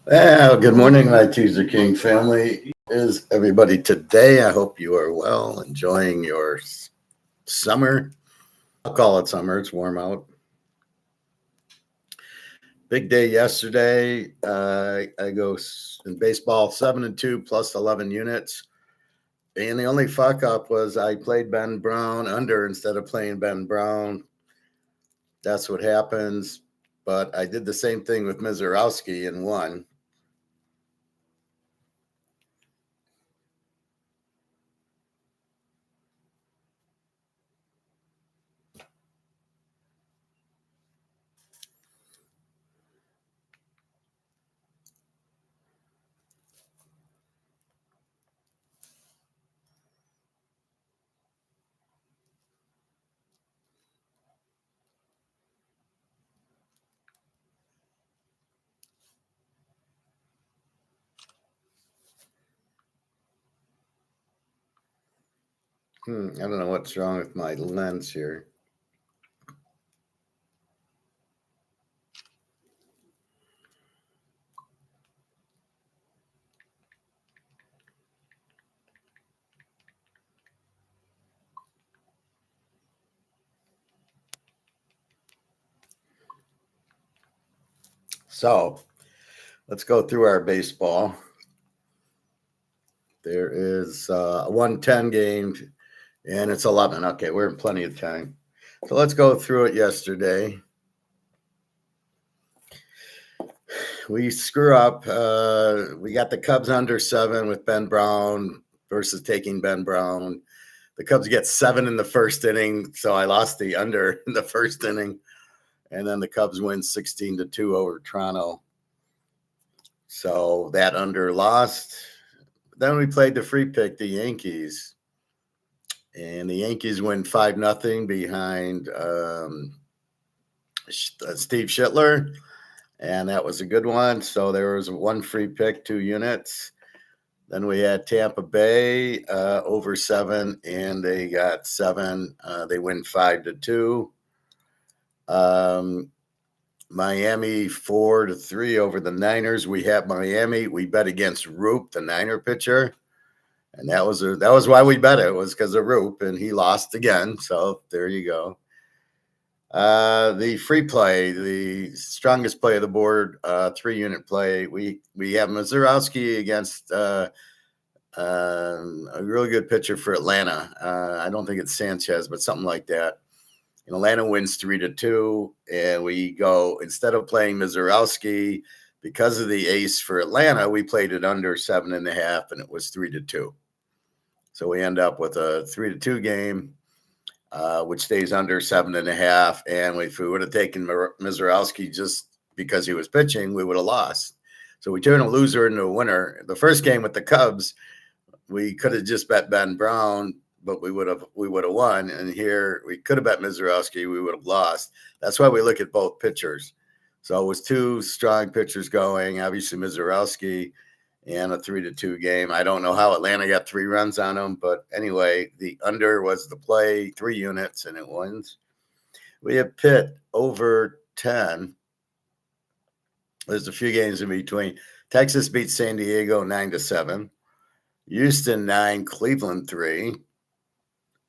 Well, good morning, my Teaser King family. Is everybody today? I hope you are well, enjoying your summer. I'll call it summer. It's warm out. Big day yesterday. I go in baseball 7-2 plus 11 units. And the only fuck up was I played Ben Brown under instead of playing Ben Brown. That's what happens. But I did the same thing with Mizorowski and won. I don't know what's wrong with my lens here. So let's go through our baseball. There is a 110 game, and it's 11. Okay, we're in plenty of time. So let's go through it yesterday. We screw up. We got the Cubs under 7 with Ben Brown versus taking Ben Brown. The Cubs get 7 in the first inning, so I lost the under in the first inning. And then the Cubs win 16-2 over Toronto. So that under lost. Then we played the free pick, the Yankees. And the Yankees win 5-0 behind Steve Schittler. And that was a good one. So there was one free pick, 2 units. Then we had Tampa Bay over 7, and they got 7. They win 5-2. Miami 4-3 over the Niners. We have Miami. We bet against Roop, the Niner pitcher, and that was why we bet it. It was because of Roop, and he lost again. So there you go. The free play, the strongest play of the board, 3-unit play. We have Mizorowski against a really good pitcher for Atlanta. I don't think it's Sanchez, but something like that. And Atlanta wins 3-2, and we go, instead of playing Mizorowski, because of the ace for Atlanta, we played it under 7.5, and it was 3-2. So we end up with a 3-2 game, which stays under 7.5. And if we would have taken Mizorowski just because he was pitching, we would have lost. So we turn a loser into a winner. The first game with the Cubs, we could have just bet Ben Brown, but we would have won. And here we could have bet Mizorowski, we would have lost. That's why we look at both pitchers. So it was 2 strong pitchers going, obviously Mizorowski, and a 3-2 game. I don't know how Atlanta got 3 runs on them, but anyway, the under was the play, 3 units, and it wins. We have Pitt over 10. There's a few games in between. Texas beat San Diego 9-7. Houston 9, Cleveland 3.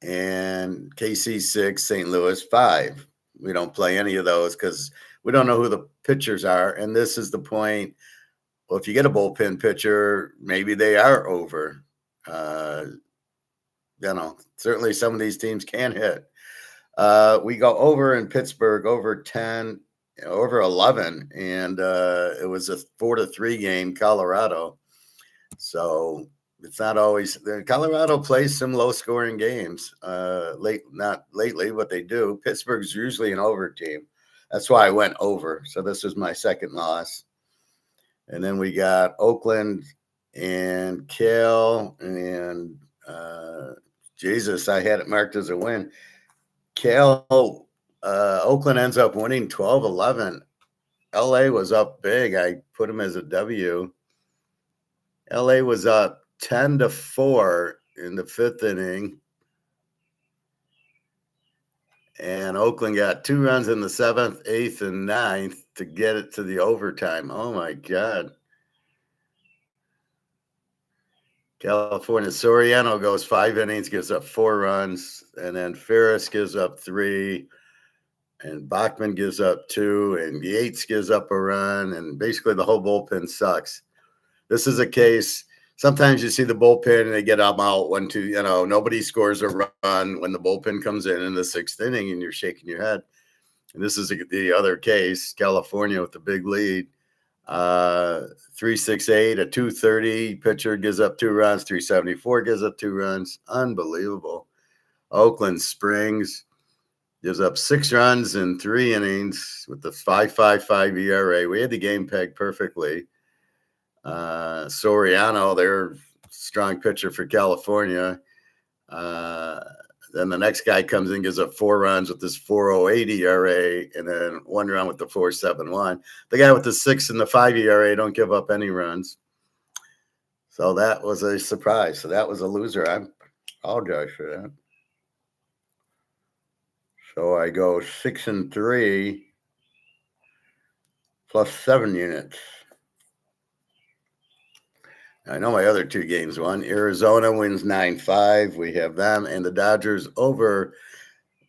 And KC 6, St. Louis 5. We don't play any of those because we don't know who the pitchers are. And this is the point. Well, if you get a bullpen pitcher, maybe they are over. Certainly some of these teams can hit. We go over in Pittsburgh, over 10, over 11. And it was a 4-3 game, Colorado. So it's not always Colorado plays some low scoring games not lately, but they do. Pittsburgh's usually an over team. That's why I went over. So this was my second loss. And then we got Oakland and Cal and Jesus, I had it marked as a win. Cal, Oakland ends up winning 12-11. LA was up big. I put them as a W. LA was up 10-4 in the 5th inning. And Oakland got 2 runs in the 7th, 8th, and 9th to get it to the overtime. Oh, my God. California, Soriano goes 5 innings, gives up 4 runs. And then Ferris gives up 3. And Bachman gives up 2. And Yates gives up a run. And basically the whole bullpen sucks. This is a case. Sometimes you see the bullpen and they get them out 1-2. Nobody scores a run when the bullpen comes in the 6th inning and you're shaking your head. And this is the other case. California with the big lead. 368, a 230 pitcher gives up 2 runs. 374 gives up 2 runs. Unbelievable. Oakland Springs gives up 6 runs in 3 innings with the 5.55 ERA. We had the game pegged perfectly. Soriano, their strong pitcher for California. Then the next guy comes in, gives up 4 runs with this 4.08 ERA, and then 1 run with the 4.71. The guy with the 6 and the 5 ERA don't give up any runs. So that was a surprise. So that was a loser. I apologize for that. So I go 6-3 plus 7 units. I know my other 2 games won. Arizona wins 9-5. We have them and the Dodgers over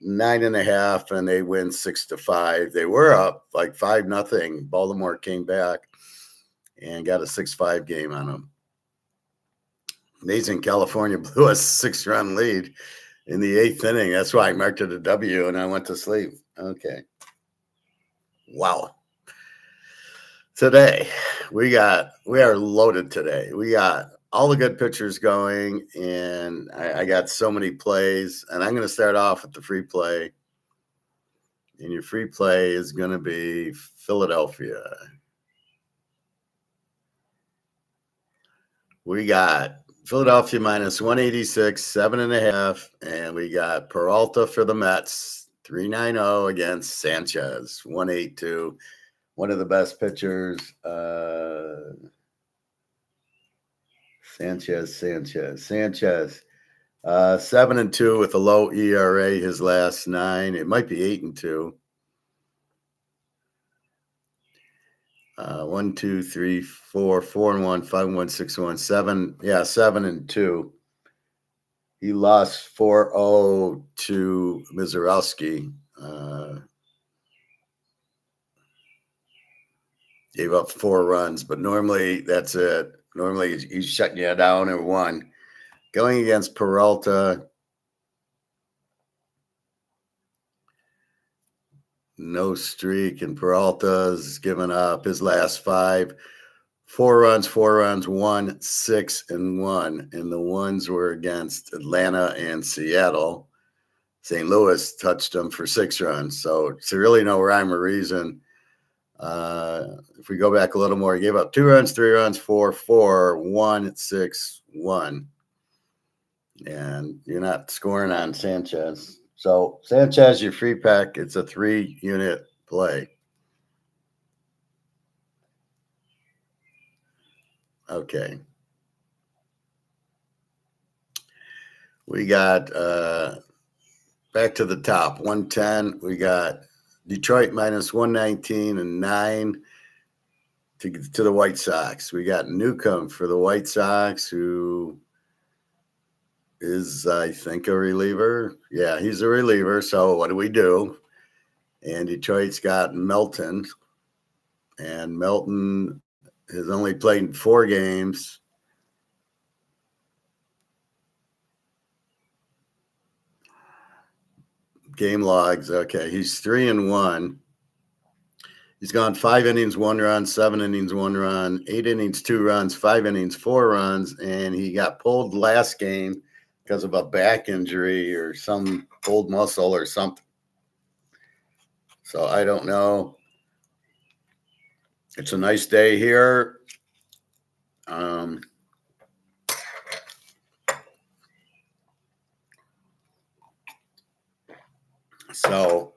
9.5, and they win 6-5. They were up like 5-0. Baltimore came back and got a 6-5 game on them. Amazing. California blew a 6-run lead in the 8th inning. That's why I marked it a W and I went to sleep. Okay. Wow. Today, we are loaded today. We got all the good pitchers going, and I got so many plays. And I'm going to start off with the free play. And your free play is going to be Philadelphia. We got Philadelphia minus 186, 7.5. And we got Peralta for the Mets, 3.90 against Sanchez, 182. One of the best pitchers, Sanchez, 7-2 with a low ERA his last 9. It might be 8-2. 1, 2, 3, 4, 4-1, 5-1, 6-1, 7. Yeah, 7-2. He lost 4-0 to Mizorowski. Gave up 4 runs, but normally that's it. Normally he's shutting you down or 1. Going against Peralta, no streak, and Peralta's given up his last 5. 4 runs, 1, 6, and 1. And the ones were against Atlanta and Seattle. St. Louis touched them for 6 runs. So it's really no rhyme or reason. If we go back a little more, he gave up 2 runs, 3 runs, 4, 1, 6, 1. And you're not scoring on Sanchez. So Sanchez, your free pack, it's a 3-unit play. Okay. We got back to the top, 110. We got Detroit minus 119 and 9 to the White Sox. We got Newcomb for the White Sox, who is, I think, a reliever. Yeah, he's a reliever. So what do? And Detroit's got Melton. And Melton has only played 4 games. Game logs. Okay, he's 3-1. He's gone 5 innings, 1 run, 7 innings, 1 run, 8 innings, 2 runs, 5 innings, 4 runs, and he got pulled last game because of a back injury or some pulled muscle or something. So I don't know. It's a nice day here. So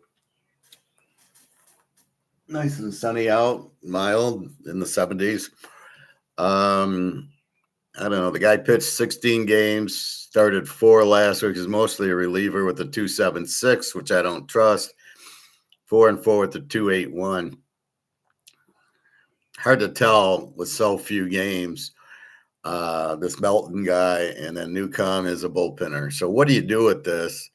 nice and sunny out, mild in the 70s. I don't know. The guy pitched 16 games, started 4 last week. Is mostly a reliever with a 2.76, which I don't trust. 4-4 with the 2.81. Hard to tell with so few games. This Melton guy, and then Newcomb is a bullpenner. So what do you do with this?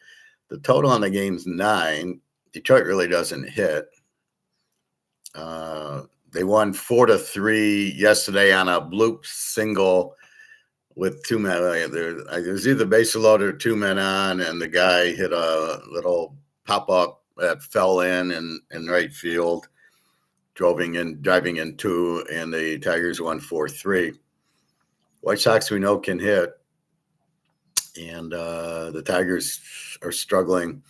The total on the game's 9. Detroit really doesn't hit. They won 4-3 yesterday on a bloop single with 2 men. There's either base loaded or 2 men on, and the guy hit a little pop up that fell in right field, driving in 2, and the Tigers won 4-3. White Sox we know can hit, and the Tigers are struggling.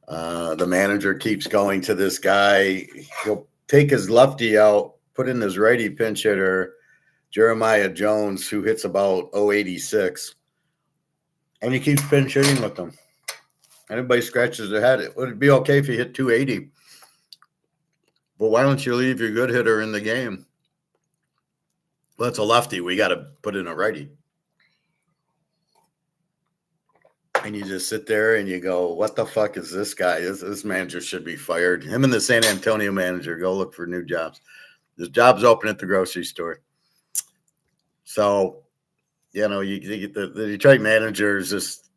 The manager keeps going to this guy. He'll take his lefty out, put in his righty pinch hitter, Jeremiah Jones, who hits about 0.86, and he keeps pinch hitting with them. Everybody scratches their head. It would be okay if he hit 280, but why don't you leave your good hitter in the game? Well, it's a lefty. We got to put in a righty. And you just sit there and you go, what the fuck is this guy? This manager should be fired. Him and the San Antonio manager go look for new jobs. There's jobs open at the grocery store. So, you know, the Detroit manager is just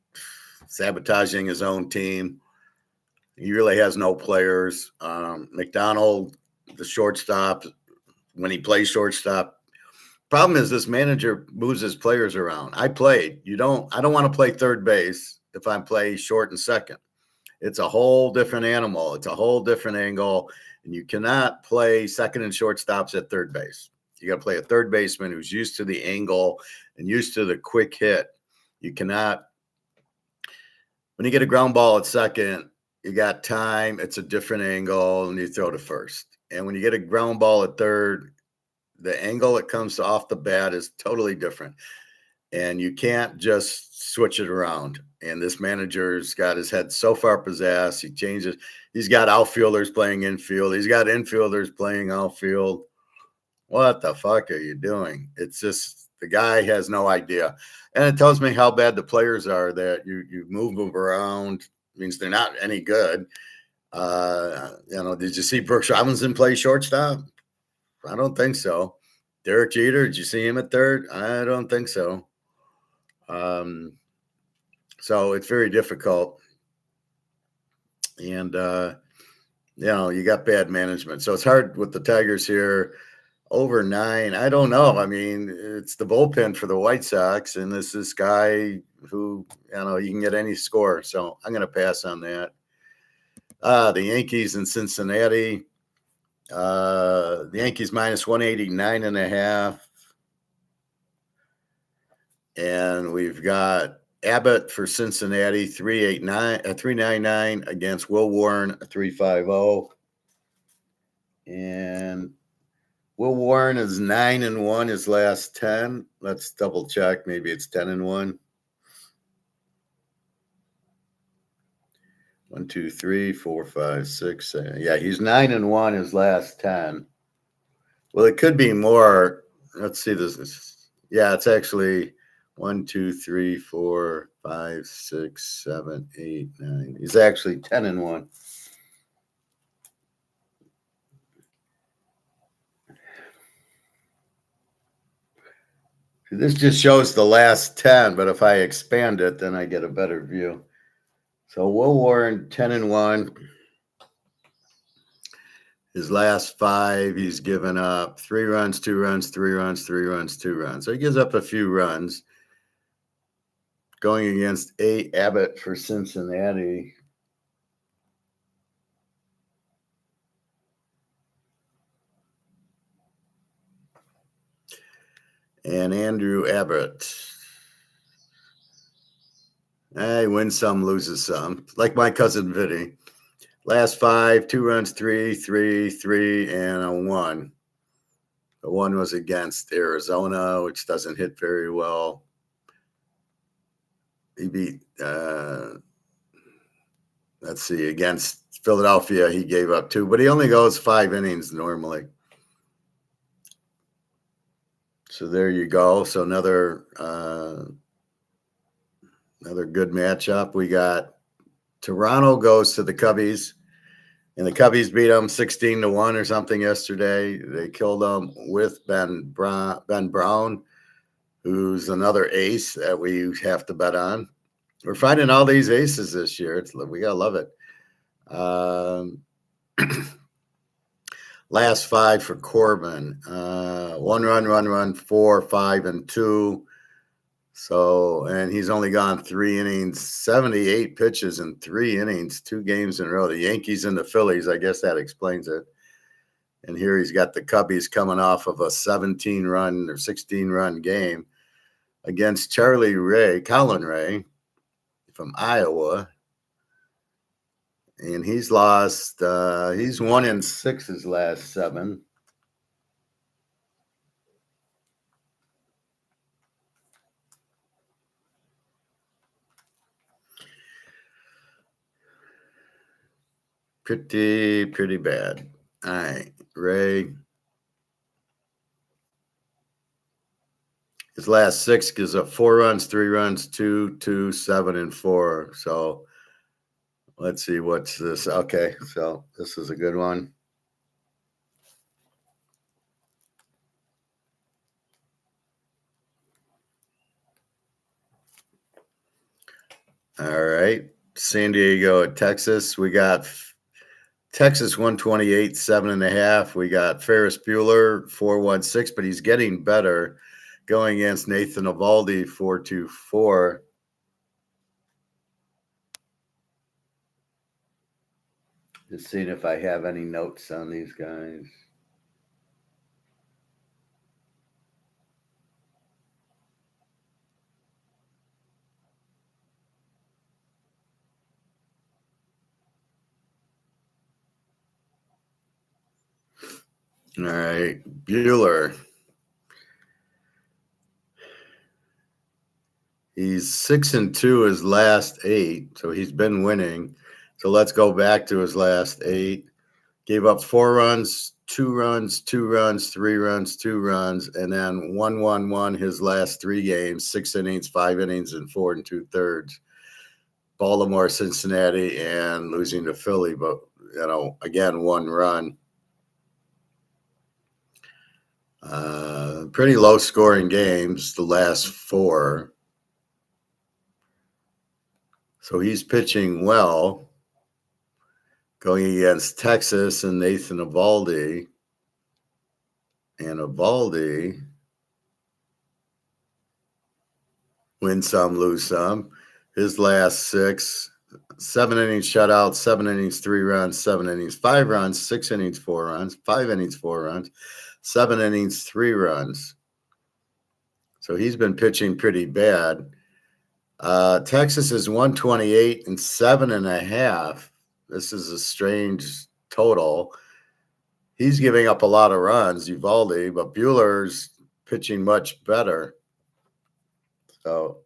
sabotaging his own team. He really has no players. McDonald, the shortstop, when he plays shortstop. Problem is this manager moves his players around. I played. I don't want to play third base if I play short and second. It's a whole different animal. It's a whole different angle. And you cannot play second and shortstops at third base. You got to play a third baseman who's used to the angle and used to the quick hit. You cannot. When you get a ground ball at second, you got time. It's a different angle, and you throw to first. And when you get a ground ball at third, the angle it comes off the bat is totally different. And you can't just switch it around. And this manager's got his head so far up his ass. He changes. He's got outfielders playing infield. He's got infielders playing outfield. What the fuck are you doing? It's just the guy has no idea. And it tells me how bad the players are that you move them around. It means they're not any good. Did you see Brooks Robinson play shortstop? I don't think so. Derek Jeter, did you see him at third? I don't think so. So it's very difficult. And, you got bad management. So it's hard with the Tigers here. Over 9, I don't know. I mean, it's the bullpen for the White Sox, and this guy who, you can get any score. So I'm going to pass on that. The Yankees in Cincinnati. The Yankees minus 189.5. And we've got Abbott for Cincinnati, 399 against Will Warren, 350. And Will Warren is 9-1 his last 10. Let's double check. Maybe it's 10-1. 1, 2, 3, 4, 5, 6, 7. Yeah, he's 9-1 his last 10. Well, it could be more. Let's see this. Yeah, it's actually 1, 2, 3, 4, 5, 6, 7, 8, 9. He's actually 10-1. This just shows the last 10, but if I expand it, then I get a better view. So Will Warren, 10-1. His last 5, he's given up 3 runs, 2 runs, 3 runs, 3 runs, 2 runs. So he gives up a few runs. Going against Abbott for Cincinnati. And Andrew Abbott. He wins some, loses some. Like my cousin Vinny. Last 5, 2 runs, 3, 3, 3, and a 1. The 1 was against Arizona, which doesn't hit very well. He beat, against Philadelphia, he gave up 2, but he only goes 5 innings normally. So there you go. So another good matchup. We got Toronto goes to the Cubbies, and the Cubbies beat them 16-1 or something yesterday. They killed them with Ben Brown, who's another ace that we have to bet on. We're finding all these aces this year. We gotta love it. Last five for Corbin. 1 run, 4, 5, and 2. So, and he's only gone 3 innings, 78 pitches in 3 innings, 2 games in a row. The Yankees and the Phillies, I guess that explains it. And here he's got the Cubbies coming off of a 17-run or 16-run game against Colin Ray from Iowa. And he's lost, he's 1-6 his last 7. Pretty bad. All right, Ray. His last 6 gives up 4 runs, 3 runs, 2, 2, 7, and 4. So let's see, what's this? Okay, so this is a good one. All right, San Diego at Texas. We got Texas 128, 7.5. We got Ferris Bueller 416, but he's getting better, going against Nathan Eovaldi 424. Just seeing if I have any notes on these guys. All right, Bueller. He's 6-2 his last 8, so he's been winning. So let's go back to his last 8. Gave up 4 runs, 2 runs, 2 runs, 3 runs, 2 runs, and then 1-1-1 his last 3 games, 6 innings, 5 innings, and 4 2/3. Baltimore, Cincinnati, and losing to Philly, but again, 1 run. Pretty low scoring games the last 4. So he's pitching well, going against Texas and Nathan Eovaldi. And Eovaldi win some, lose some. His last 6, 7 innings shutout, 7 innings, 3 runs, 7 innings, 5 runs, 6 innings, 4 runs, 5 innings, 4 runs, 7 innings, 3 runs. So he's been pitching pretty bad. Texas is 128 and 7.5. This is a strange total. He's giving up a lot of runs, Eovaldi, but Bueller's pitching much better. So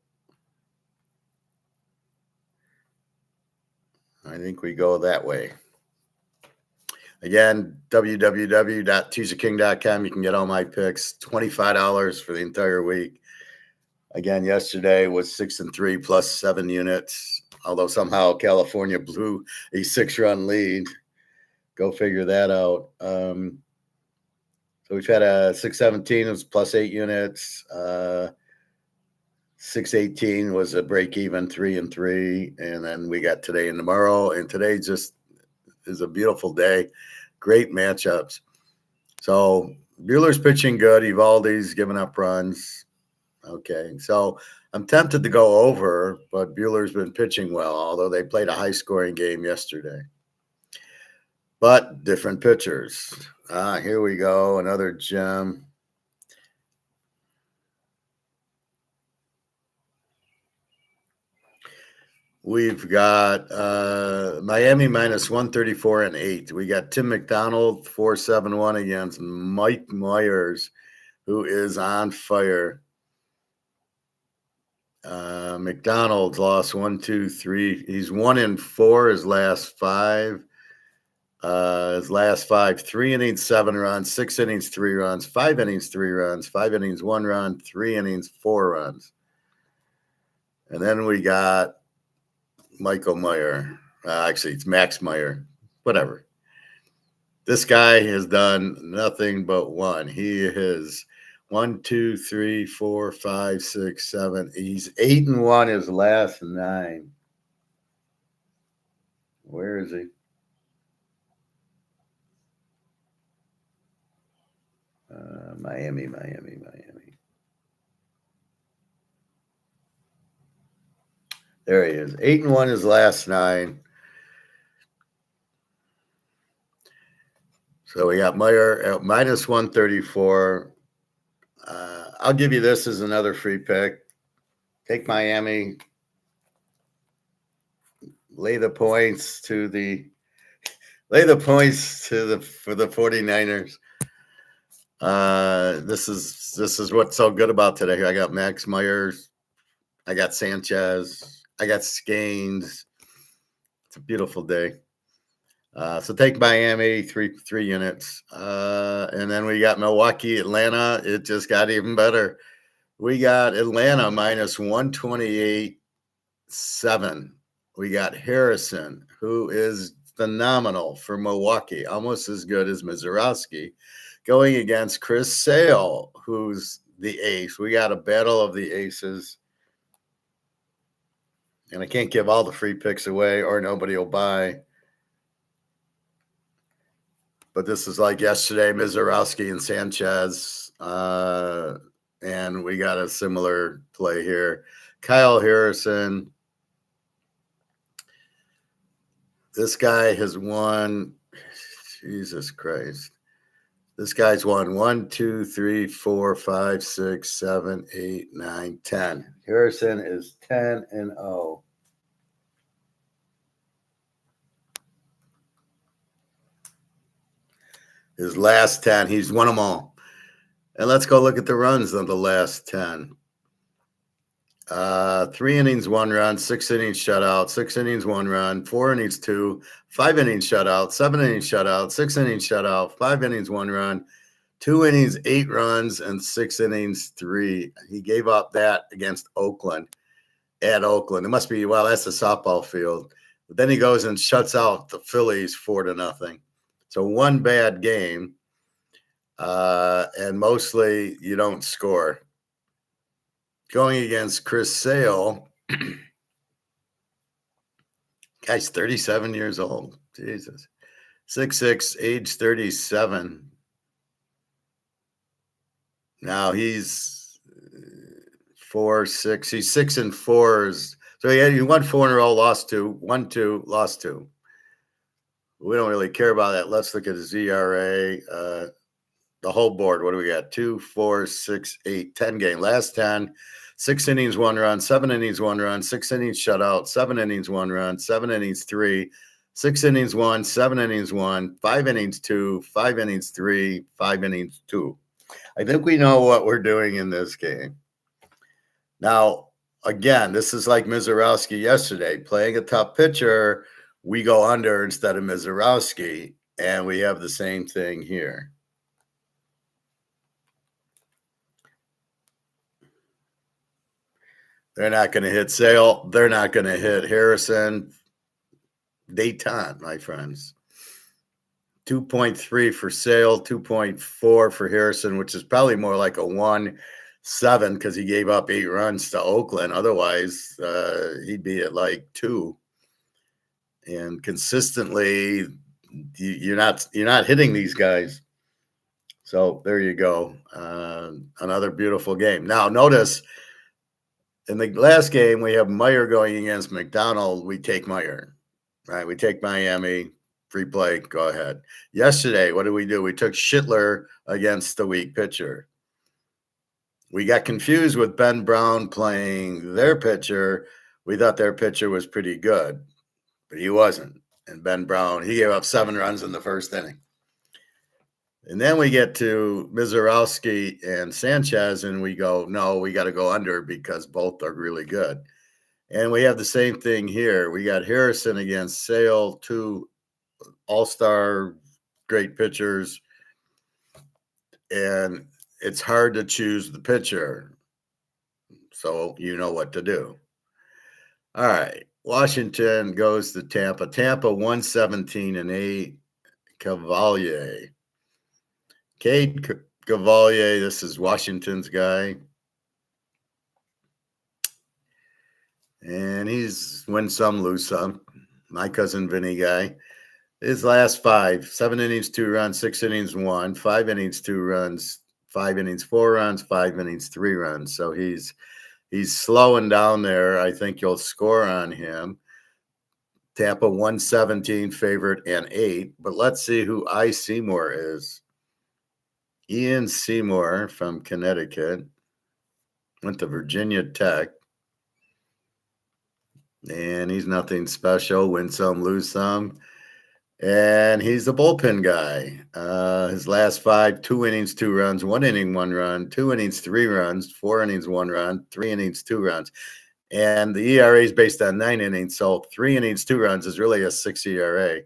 I think we go that way. Again, www.teaserking.com. You can get all my picks, $25 for the entire week. Again, yesterday was 6-3 plus 7 units, although somehow California blew a 6-run lead. Go figure that out. So we've had a 617 was plus 8 units. 618 was a break even 3-3, and then we got today and tomorrow. And today just is a beautiful day. Great matchups. So Bueller's pitching good. Eovaldi's giving up runs. Okay, so I'm tempted to go over, but Bueller's been pitching well, although they played a high-scoring game yesterday. But different pitchers. Here we go, another gem. We've got Miami minus 134 and 8. We got Tim McDonald 471 against Mike Myers, who is on fire. McDonald's lost 1, 2, 3. He's 1-4 his last 5. His last five: 3 innings, 7 runs; 6 innings, 3 runs; 5 innings, 3 runs; 5 innings, 1 run; 3 innings, 4 runs. And then we got Michael Meyer. Actually, it's Max Meyer. Whatever. This guy has done nothing but one. He is 1, 2, 3, 4, 5, 6, 7. He's 8-1 his last 9. Where is he? Miami. There he is. 8-1 his last 9. So we got Meyer at minus 134. I'll give you this as another free pick. Take Miami. Lay the points for the 49ers. This is what's so good about today. I got Max Myers, I got Sanchez, I got Scanes. It's a beautiful day. So take Miami, three units. And then we got Milwaukee, Atlanta. It just got even better. We got Atlanta minus 128.7. We got Harrison, who is phenomenal for Milwaukee, almost as good as Mizorowski, going against Chris Sale, who's the ace. We got a battle of the aces. And I can't give all the free picks away or nobody will buy. But this is like yesterday, Mizorowski and Sanchez. And we got a similar play here. Kyle Harrison. This guy has won. Jesus Christ. This guy's won 1, 2, 3, 4, 5, 6, 7, 8, 9, 10. Harrison is 10-0. His last 10, he's won them all. And let's go look at the runs of the last 10. 3 innings, 1 run; 6 innings, shutout; 6 innings, 1 run; 4 innings, 2; 5 innings, shutout; 7 innings, shutout; 6 innings, shutout; 5 innings, 1 run; 2 innings, 8 runs; and 6 innings, 3. He gave up that against Oakland. At Oakland, it must be, well, that's a softball field. But then he goes and shuts out the Phillies 4-0. So one bad game, and mostly you don't score. Going against Chris Sale, guy's 37 years old. Jesus. 6'6", age 37. Now he's 4-6. He's 6-4. So he won 4 in a row, lost 2, won 2, lost 2. We don't really care about that. Let's look at his ERA. The whole board. What do we got? 2, 4, 6, 8, 10 game. Last 10. 6 innings, 1 run; 7 innings, 1 run; 6 innings, shutout; 7 innings, 1 run; 7 innings, 3; 6 innings, 1; 7 innings, 1; 5 innings, 2; 5 innings, 3; 5 innings, 2. I think we know what we're doing in this game. Now, again, this is like Mizorowski yesterday. Playing a tough pitcher, we go under instead of Mizorowski, and we have the same thing here. They're not going to hit Sale. They're not going to hit Harrison. Détente, my friends. 2.3 for Sale, 2.4 for Harrison, which is probably more like a 1.7 because he gave up 8 runs to Oakland. Otherwise, he'd be at like 2. And consistently, you're not hitting these guys. So there you go. Another beautiful game. Now, notice in the last game, we have Meyer going against McDonald. We take Meyer, right? We take Miami. Free play, go ahead. Yesterday, what did we do? We took Schittler against the weak pitcher. We got confused with Ben Brown playing their pitcher. We thought their pitcher was pretty good, but he wasn't. And Ben Brown, he gave up 7 runs in the first inning. And then we get to Mizorowski and Sanchez, and we go, no, we got to go under because both are really good. And we have the same thing here. We got Harrison against Sale, 2 all-star, great pitchers, and it's hard to choose the pitcher. So you know what to do. All right. Washington goes to Tampa. Tampa 117-8. Cavalier. Cade Cavalier, this is Washington's guy. And he's win some, lose some. My cousin Vinny guy. His last 5, 7 innings, 2 runs, 6 innings, 1, 5 innings, 2 runs, 5 innings, 4 runs, 5 innings, 3 runs. So he's slowing down there. I think you'll score on him. Tampa 117 favorite and 8. But let's see who I. Seymour is. Ian Seymour from Connecticut. Went to Virginia Tech. And he's nothing special. Win some, lose some. And he's the bullpen guy. His last 5, 2 innings, 2 runs, 1 inning, 1 run, 2 innings, 3 runs, 4 innings, 1 run, 3 innings, 2 runs. And the ERA is based on 9 innings. So 3 innings, 2 runs is really a 6 ERA.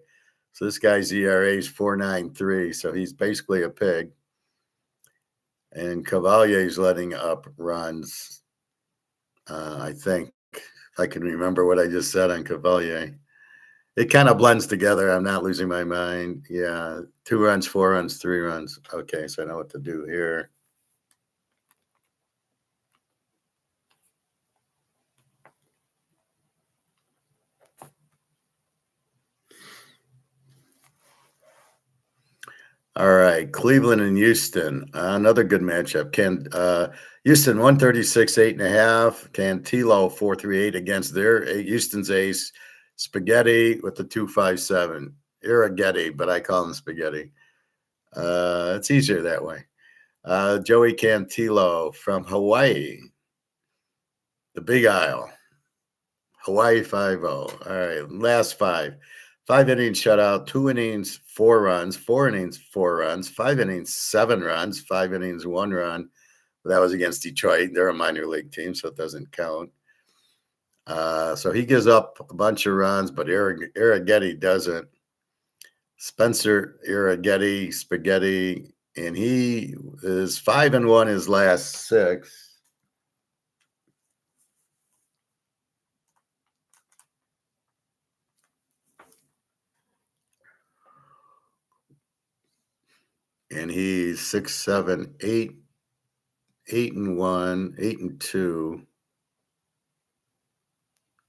So this guy's ERA is 4.93. So he's basically a pig. And Cavalier's letting up runs. I think I can remember what I just said on Cavalier. It kind of blends together. I'm not losing my mind. Yeah. 2 runs, 4 runs, 3 runs. Okay. So I know what to do here. All right. Cleveland and Houston. Another good matchup. Houston 136, 8.5. Cantillo 438 against their Houston's ace. Spaghetti with the 257. Irrigetti, but I call him Spaghetti. It's easier that way. Joey Cantillo from Hawaii, the Big Isle. Hawaii 5-0. All right, last 5. 5 innings shutout, 2 innings, 4 runs, 4 innings, 4 runs, 5 innings, 7 runs, 5 innings, 1 run. That was against Detroit. They're a minor league team, so it doesn't count. So he gives up a bunch of runs, but Irrigetti doesn't. Spencer Irrigetti, Spaghetti, and he is 5-1 his last 6. And he's 6, 7, 8, 8-1, 8-2,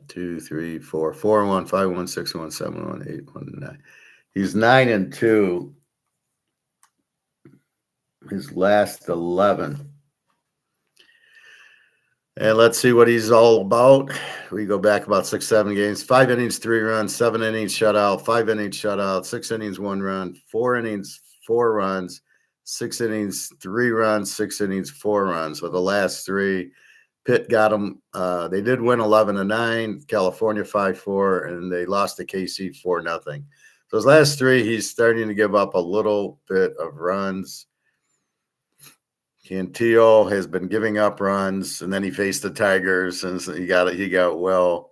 2, 3, 4, 4-1, 5-1, 6-1, 7-1, 8-1, 9. He's 9-2. His last 11. And let's see what he's all about. We go back about 6, 7 games. 5 innings, 3 runs, 7 innings shutout, 5 innings shutout, 6 innings, 1 run, 4 innings, 4 runs, 6 innings, 3 runs, 6 innings, 4 runs. So the last 3, Pitt got them. They did win 11-9, California 5-4, and they lost to KC 4-0. So his last 3, he's starting to give up a little bit of runs. Cantillo has been giving up runs, and then he faced the Tigers, and so he got well.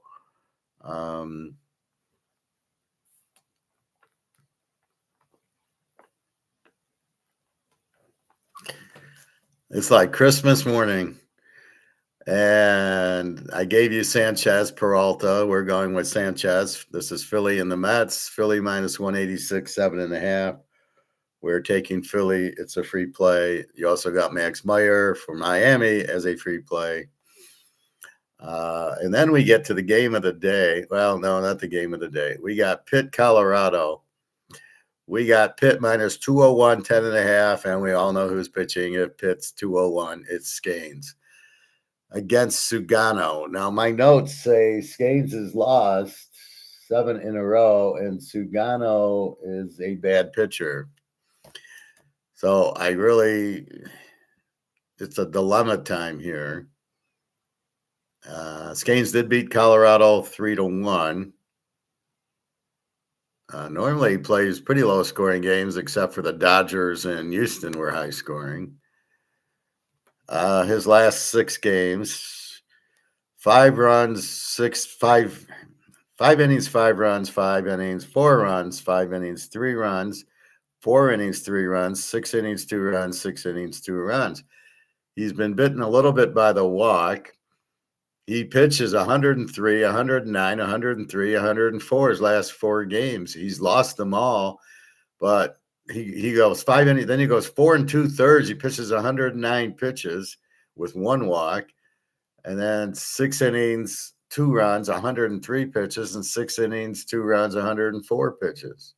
It's like Christmas morning, and I gave you Sanchez, Peralta. We're going with Sanchez. This is Philly and the Mets. Philly minus 186, 7.5. We're taking Philly. It's a free play. You also got Max Meyer for Miami as a free play. And then we get to the game of the day. Well, no, not the game of the day. We got Pitt, Colorado. We got Pitt minus 201, 10.5. And we all know who's pitching. If Pitt's 201, it's Scanes against Sugano. Now, my notes say Scanes has lost 7 in a row, and Sugano is a bad pitcher. So it's a dilemma time here. Scanes did beat Colorado 3-1. Normally he plays pretty low scoring games, except for the Dodgers and Houston were high scoring. His last 6 games, 5 runs, 5 5 innings, 5 runs, 5 innings, 4 runs, 5 innings, 3 runs, 4 innings, 3 runs, 6 innings, 2 runs, 6 innings, 2 runs. He's been bitten a little bit by the walk. He pitches 103, 109, 103, 104 his last 4 games. He's lost them all, but he goes 5 innings. Then he goes 4 2/3. He pitches 109 pitches with 1 walk, and then 6 innings, 2 runs, 103 pitches, and 6 innings, 2 runs, 104 pitches.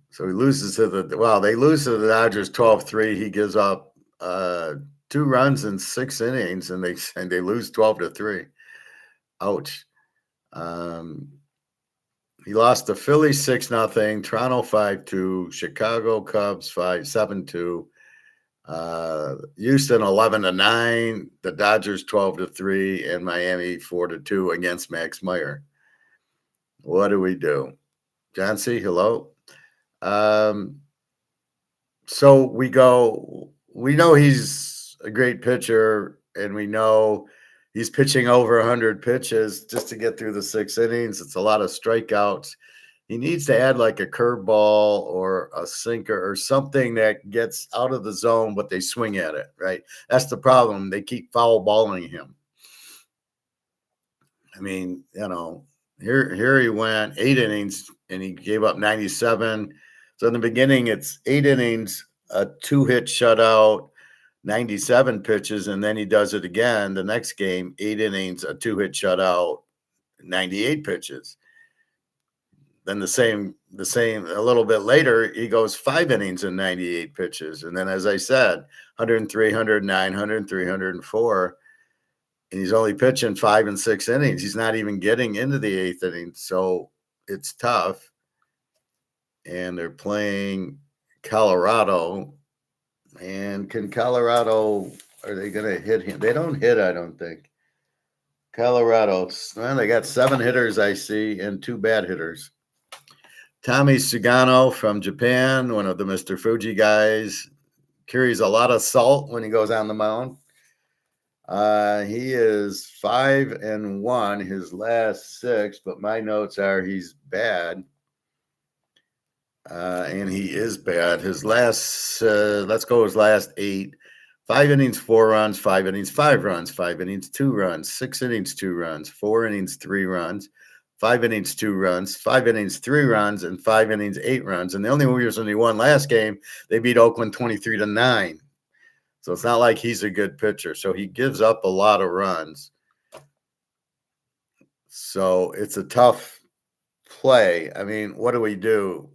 So he loses to they lose to the Dodgers 12-3. He gives up 2 runs in 6 innings, and they lose 12-3. Ouch. He lost to Philly 6-0, Toronto 5-2, Chicago Cubs 7-2, Houston 11-9, the Dodgers 12-3, and Miami 4-2 against Max Meyer. What do we do? John C., hello. So we know he's a great pitcher, and we know he's pitching over 100 pitches just to get through the 6 innings. It's a lot of strikeouts. He needs to add like a curveball or a sinker or something that gets out of the zone, but they swing at it, right? That's the problem. They keep foul balling him. I mean, here he went 8 innings and he gave up 97. So in the beginning, it's 8 innings, a 2-hit shutout, 97 pitches, and then he does it again the next game, 8 innings, a 2-hit shutout, 98 pitches. Then the same a little bit later, he goes 5 innings and 98 pitches. And then, as I said, 103, 109, 103, 104. And he's only pitching 5 and 6 innings. He's not even getting into the 8th inning. So it's tough. And they're playing Colorado. And can Colorado, are they going to hit him? They don't hit, I don't think. Colorado, well, they got 7 hitters, I see, and 2 bad hitters. Tommy Sugano from Japan, one of the Mr. Fuji guys, carries a lot of salt when he goes on the mound. He is 5-1 his last 6, but my notes are he's bad. And he is bad. His last, let's go his last 8. 5 innings, 4 runs, 5 innings, 5 runs, 5 innings, 2 runs, 6 innings, 2 runs, 4 innings, 3 runs, 5 innings, 2 runs, 5 innings, 3 runs, and 5 innings, 8 runs. And the only reason he won last game, they beat Oakland 23-9. So it's not like he's a good pitcher. So he gives up a lot of runs. So it's a tough play. I mean, what do we do?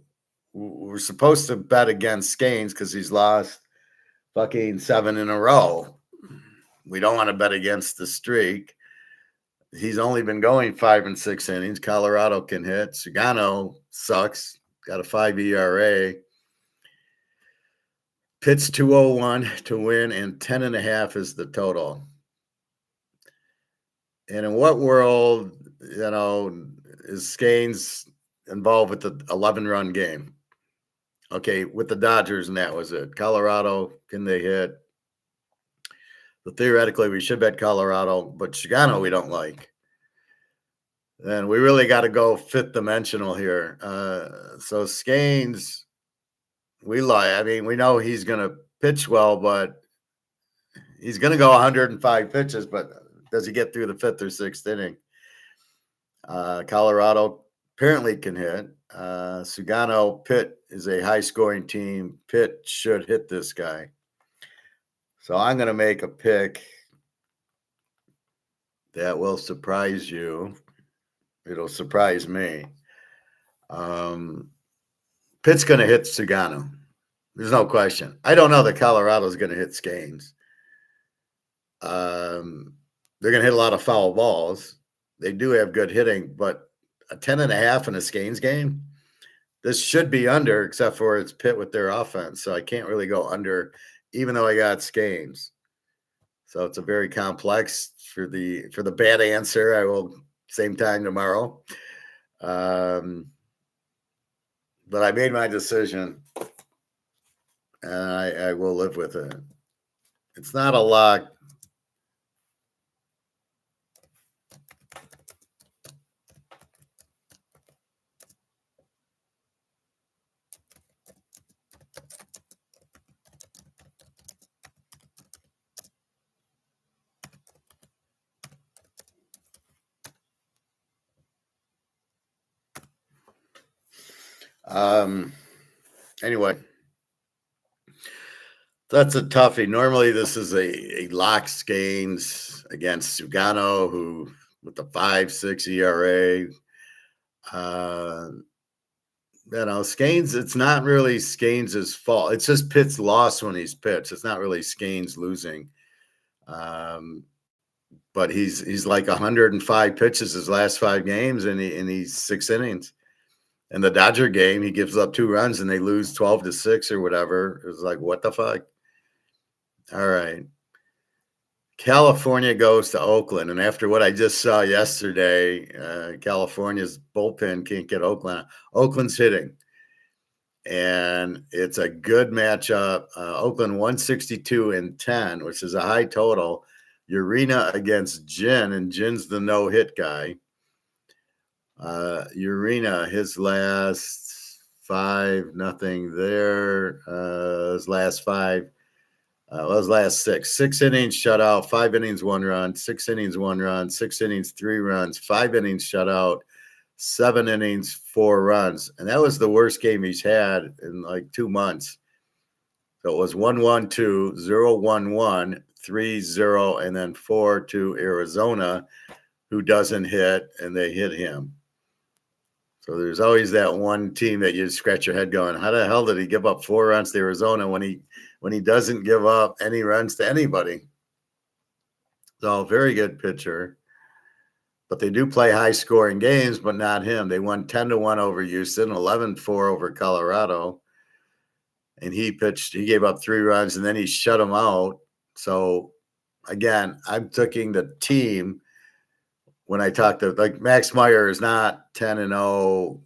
We're supposed to bet against Skenes because he's lost fucking 7 in a row. We don't want to bet against the streak. He's only been going 5 and 6 innings. Colorado can hit. Sugano sucks. Got a 5 ERA. Pitts 201 to win, and 10.5 is the total. And in what world, is Skenes involved with the 11-run game? Okay, with the Dodgers, and that was it. Colorado, can they hit? But theoretically, we should bet Colorado, but Sugano we don't like. Then we really got to go 5th dimensional here. So Skenes, we like. I mean, we know he's going to pitch well, but he's going to go 105 pitches. But does he get through the 5th or 6th inning? Colorado apparently can hit. Sugano, Pitt is a high-scoring team. Pitt should hit this guy. So I'm going to make a pick that will surprise you. It'll surprise me. Pitt's going to hit Sugano. There's no question. I don't know that Colorado's going to hit Skenes. They're going to hit a lot of foul balls. They do have good hitting, but a 10.5 in a Skenes game, this should be under, except for it's Pitt with their offense. So I can't really go under, even though I got Skenes. So it's a very complex for the bad answer. I will same time tomorrow. But I made my decision, and I will live with it. It's not a lock. Um, anyway, that's a toughie. Normally, this is a locks games against Sugano, who with the 5.6 ERA. Uh, Skeins, it's not really Skeins' fault. It's just Pitt's loss when he's pitched. It's not really Skeins losing. Um, but he's like 105 pitches his last 5 games, and he's 6 innings. In the Dodger game, he gives up 2 runs and they lose 12-6 or whatever. It was like, what the fuck? All right. California goes to Oakland, and after what I just saw yesterday, California's bullpen can't get Oakland. Oakland's hitting, and it's a good matchup. Oakland 162-10, which is a high total. Urena against Jin, and Jin's the no-hit guy. Urena, his last 5-0 there. His last 5. His last 6 innings shutout, 5 innings, 1 run, 6 innings, 1 run, 6 innings, 3 runs, 5 innings shutout, 7 innings, 4 runs. And that was the worst game he's had in like 2 months. So it was 1-1-2, 0-1-1, 3-0, and then 4-2 Arizona, who doesn't hit, and they hit him. So there's always that one team that you scratch your head going, how the hell did he give up 4 runs to Arizona when he doesn't give up any runs to anybody? So very good pitcher. But they do play high-scoring games, but not him. They won 10-1 over Houston, 11-4 over Colorado. And he gave up 3 runs, and then he shut them out. So, again, I'm taking the team when I talk to, like, Max Meyer is not 10-0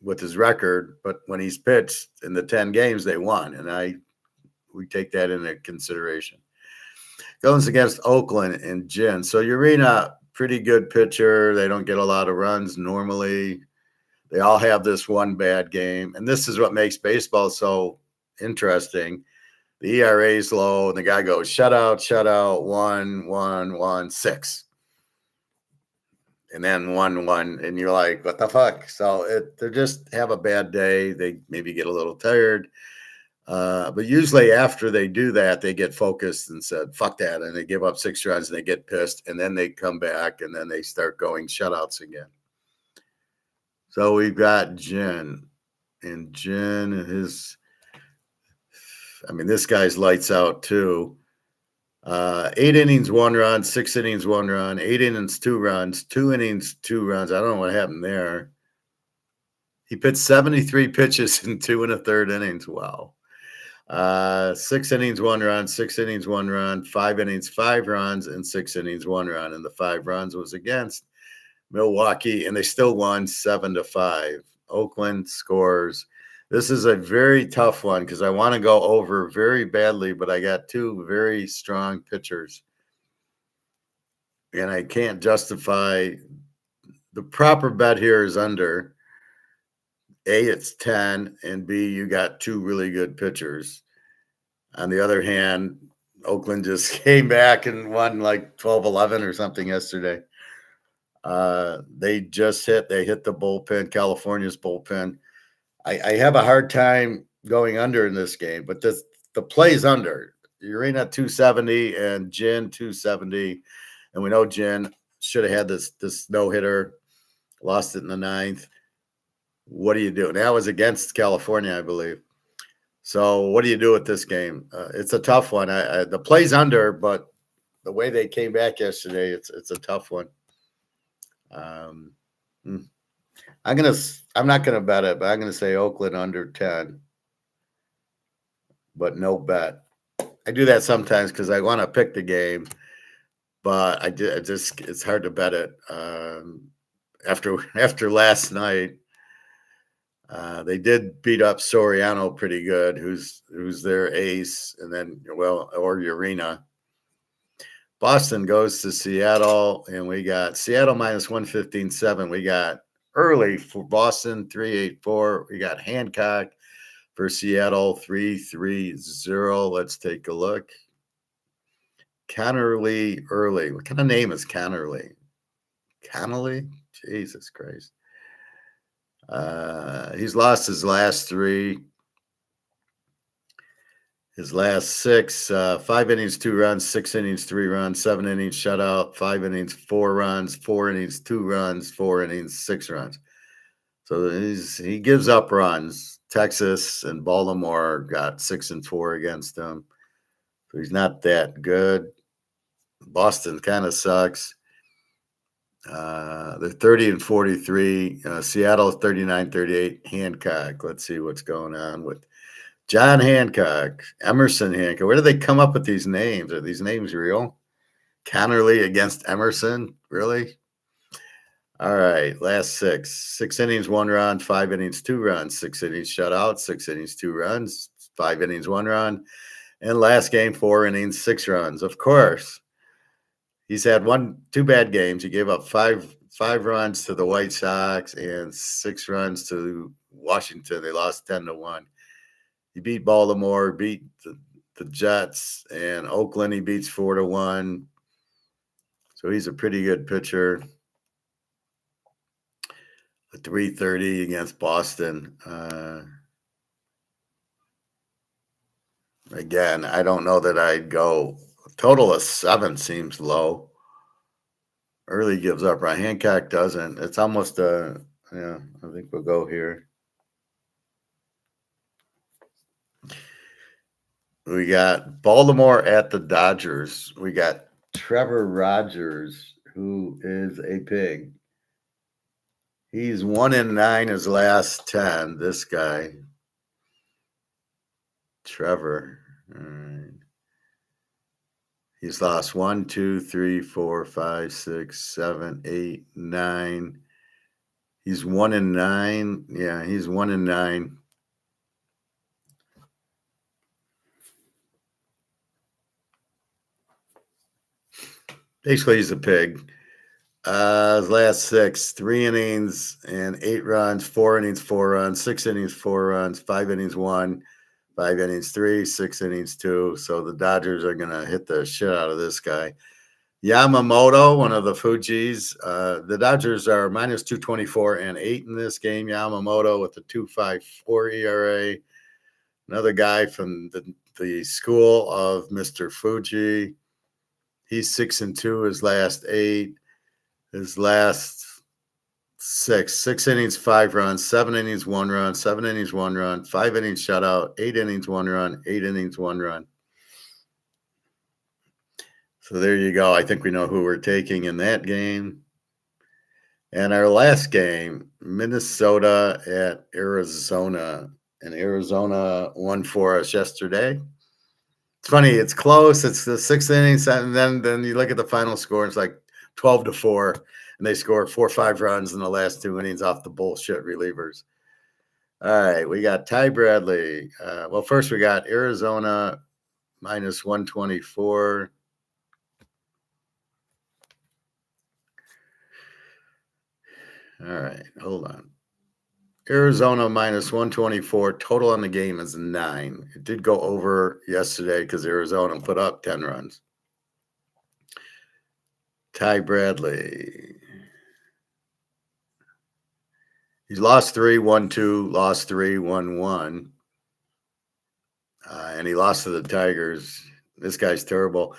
with his record, but when he's pitched in the 10 games, they won. And we take that into consideration. Goes against Oakland and Jin. So Urena, pretty good pitcher. They don't get a lot of runs normally. They all have this one bad game. And this is what makes baseball so interesting. The ERA is low, and the guy goes, shutout, 1, 1, 1, 6. And then 1, 1, and you're like, what the fuck? So they just have a bad day. They maybe get a little tired. But usually after they do that, they get focused and said, fuck that. And they give up 6 runs and they get pissed. And then they come back and then they start going shutouts again. So we've got Jin. And Jin, this guy's lights out too. 8 innings, 1 run, 6 innings, 1 run, 8 innings, 2 runs, 2 innings, 2 runs. I don't know what happened there. He pitched 73 pitches in 2 1/3 innings. Wow. 6 innings, 1 run, 6 innings, 1 run, 5 innings, 5 runs, and 6 innings, 1 run. And the 5 runs was against Milwaukee, and they still won 7-5. Oakland scores. This is a very tough one because I want to go over very badly, but I got 2 very strong pitchers. And I can't justify the proper bet here is under. A, it's 10, and B, you got 2 really good pitchers. On the other hand, Oakland just came back and won like 12-11 or something yesterday. They hit the bullpen, California's bullpen. I have a hard time going under in this game, but the play's under. Urena 270 and Jin 270. And we know Jin should have had this no-hitter, lost it in the 9th. What do you do? Now it was against California, I believe. So what do you do with this game? It's a tough one. The play's under, but the way they came back yesterday, it's a tough one. I'm not gonna bet it, but I'm gonna say Oakland under 10, but no bet. I do that sometimes because I want to pick the game, but it's hard to bet it. After last night, they did beat up Soriano pretty good, who's their ace, and then or Urena. Boston goes to Seattle, and we got Seattle minus 115.7. We got early for Boston 384. We got Hancock for Seattle 330. Let's take a look. Connerly early. What kind of name is Connerly? Connolly? Jesus Christ. He's lost his last three. His last six, 5 innings, 2 runs, 6 innings, 3 runs, 7 innings shutout, 5 innings, 4 runs, 4 innings, 2 runs, 4 innings, 6 runs. So he gives up runs. Texas and Baltimore got 6-4 against him. So he's not that good. Boston kind of sucks. They're 30-43. Seattle 39-38. Hancock. Let's see what's going on with John Hancock, Emerson Hancock. Where do they come up with these names? Are these names real? Connerly against Emerson? Really? All right. Last six. 6 innings, 1 run, 5 innings, 2 runs, 6 innings shutout, 6 innings, 2 runs, 5 innings, 1 run. And last game, 4 innings, 6 runs. Of course. He's had two bad games. He gave up five runs to the White Sox and 6 runs to Washington. They lost 10-1. He beat Baltimore, beat the Jets, and Oakland he beats 4-1. So he's a pretty good pitcher. A 330 against Boston. Again, I don't know that I'd go. A total of 7 seems low. Early gives up. Right, Hancock doesn't. It's almost I think we'll go here. We got Baltimore at the Dodgers. We got Trevor Rogers, who is a pig. He's 1-9 his last 10. This guy, Trevor. All right. He's lost 1, 2, 3, 4, 5, 6, 7, 8, 9. He's 1-9. Yeah, he's 1-9. Basically, he's a pig. His last 6, 3 innings and 8 runs, 4 innings, 4 runs, 6 innings, 4 runs, 5 innings, 1, 5 innings, 3, 6 innings, 2. So the Dodgers are going to hit the shit out of this guy. Yamamoto, one of the Fujis. The Dodgers are minus 224 and 8 in this game. Yamamoto with a 2.54 ERA. Another guy from the school of Mr. Fuji. He's 6-2 his last 8. His last 6 innings, 5 runs, 7 innings, 1 run, 7 innings, 1 run, 5 innings shutout, 8 innings, 1 run, 8 innings, 1 run. So there you go. I think we know who we're taking in that game. And our last game, Minnesota at Arizona. And Arizona won for us yesterday. It's funny. It's close. It's the 6th inning. And then you look at the final score. It's like 12-4. And they scored 4 or 5 runs in the last 2 innings off the bullshit relievers. All right. We got Ty Bradley. Well, first we got Arizona minus 124. All right, hold on. Arizona minus 124. Total on the game is 9. It did go over yesterday because Arizona put up 10 runs. Ty Bradley. He's lost 3, 1-2, lost 3, 1-1. And he lost to the Tigers. This guy's terrible.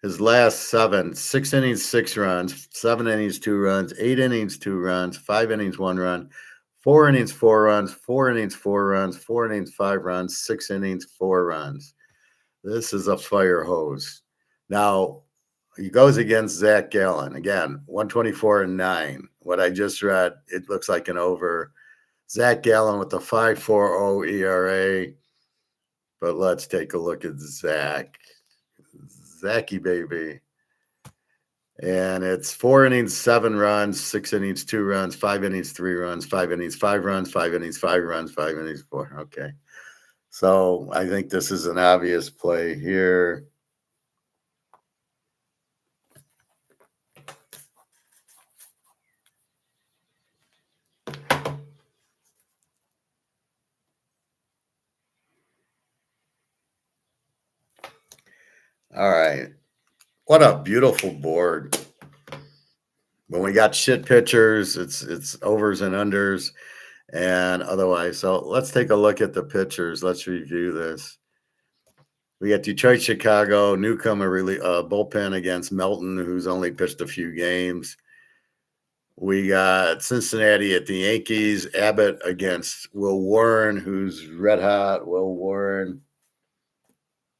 His last 7, 6 innings, 6 runs, 7 innings, 2 runs, 8 innings, 2 runs, 5 innings, 1 run, 4 innings, 4 runs, 4 innings, 4 runs, 4 innings, 5 runs, 6 innings, 4 runs. This is a fire hose. Now, he goes against Zach Gallen. Again, 124 and 9. What I just read, it looks like an over. Zach Gallen with the 5.40 ERA. But let's take a look at Zach. Zachy baby. And it's 4 innings, 7 runs, 6 innings, 2 runs, 5 innings, 3 runs, 5 innings, 5 runs, 5 innings, 5 runs, 5 innings, 4. Okay. So I think this is an obvious play here. All right. What a beautiful board. When we got shit pitchers, it's overs and unders. And otherwise, so let's take a look at the pitchers. Let's review this. We got Detroit, Chicago, newcomer bullpen against Melton, who's only pitched a few games. We got Cincinnati at the Yankees, Abbott against Will Warren, who's red hot. Will Warren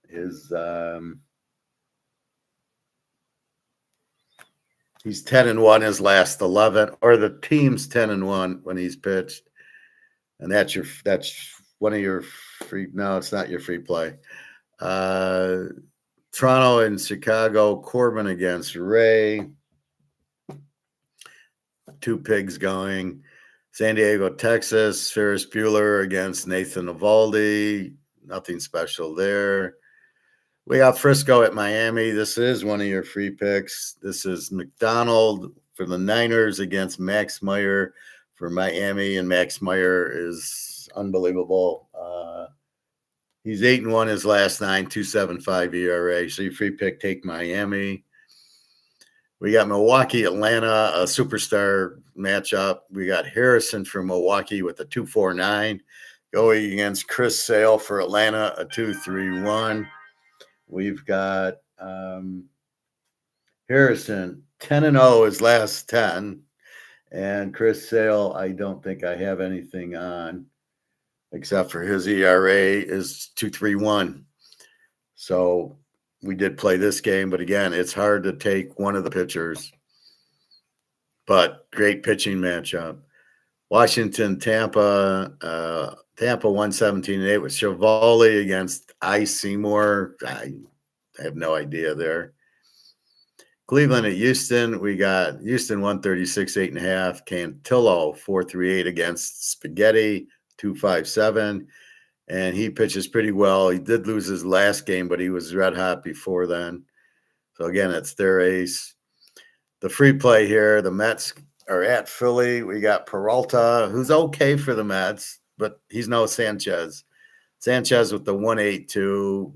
is he's 10-1 his last 11, or the team's 10-1 when he's pitched. And that's one of your free. No, it's not your free play. Toronto and Chicago, Corbin against Ray. Two pigs going. San Diego, Texas, Ferris Bueller against Nathan Eovaldi. Nothing special there. We got Frisco at Miami. This is one of your free picks. This is McDonald for the Niners against Max Meyer for Miami, and Max Meyer is unbelievable. He's 8-1 his last 9, 2.75 ERA. So your free pick, take Miami. We got Milwaukee, Atlanta, a superstar matchup. We got Harrison for Milwaukee with a 2.49 going against Chris Sale for Atlanta, a 2.31. We've got Harrison 10-0 his last 10, and Chris Sale, I don't think I have anything on except for his ERA is 2.31. So we did play this game, but again, it's hard to take one of the pitchers. But great pitching matchup. Washington, Tampa, Tampa 117-8 with Chevali against Seymour. I have no idea there. Cleveland at Houston, we got Houston 136, 8.5. Cantillo 4.38 against Spaghetti 2.57. And he pitches pretty well. He did lose his last game, but he was red hot before then. So again, it's their ace. The free play here, the Mets are at Philly. We got Peralta, who's okay for the Mets, but he's no Sanchez. Sanchez with the 1.82.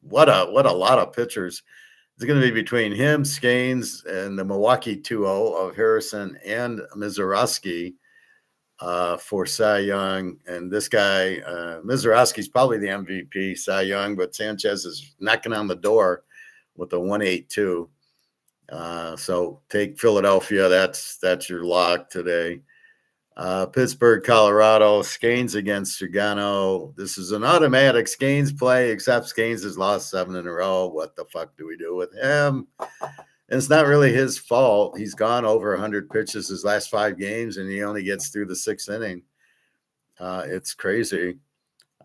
What a lot of pitchers. It's going to be between him, Scanes, and the Milwaukee 2-0 of Harrison and Mizorowski for Cy Young. And this guy, Mizorowski's probably the MVP, Cy Young, but Sanchez is knocking on the door with the 1.82. So take Philadelphia. That's your lock today. Pittsburgh, Colorado, Scanes against Sugano. This is an automatic Scanes play, except Scanes has lost 7 in a row. What the fuck do we do with him? And it's not really his fault. He's gone over 100 pitches his last 5 games, and he only gets through the 6th inning. It's crazy.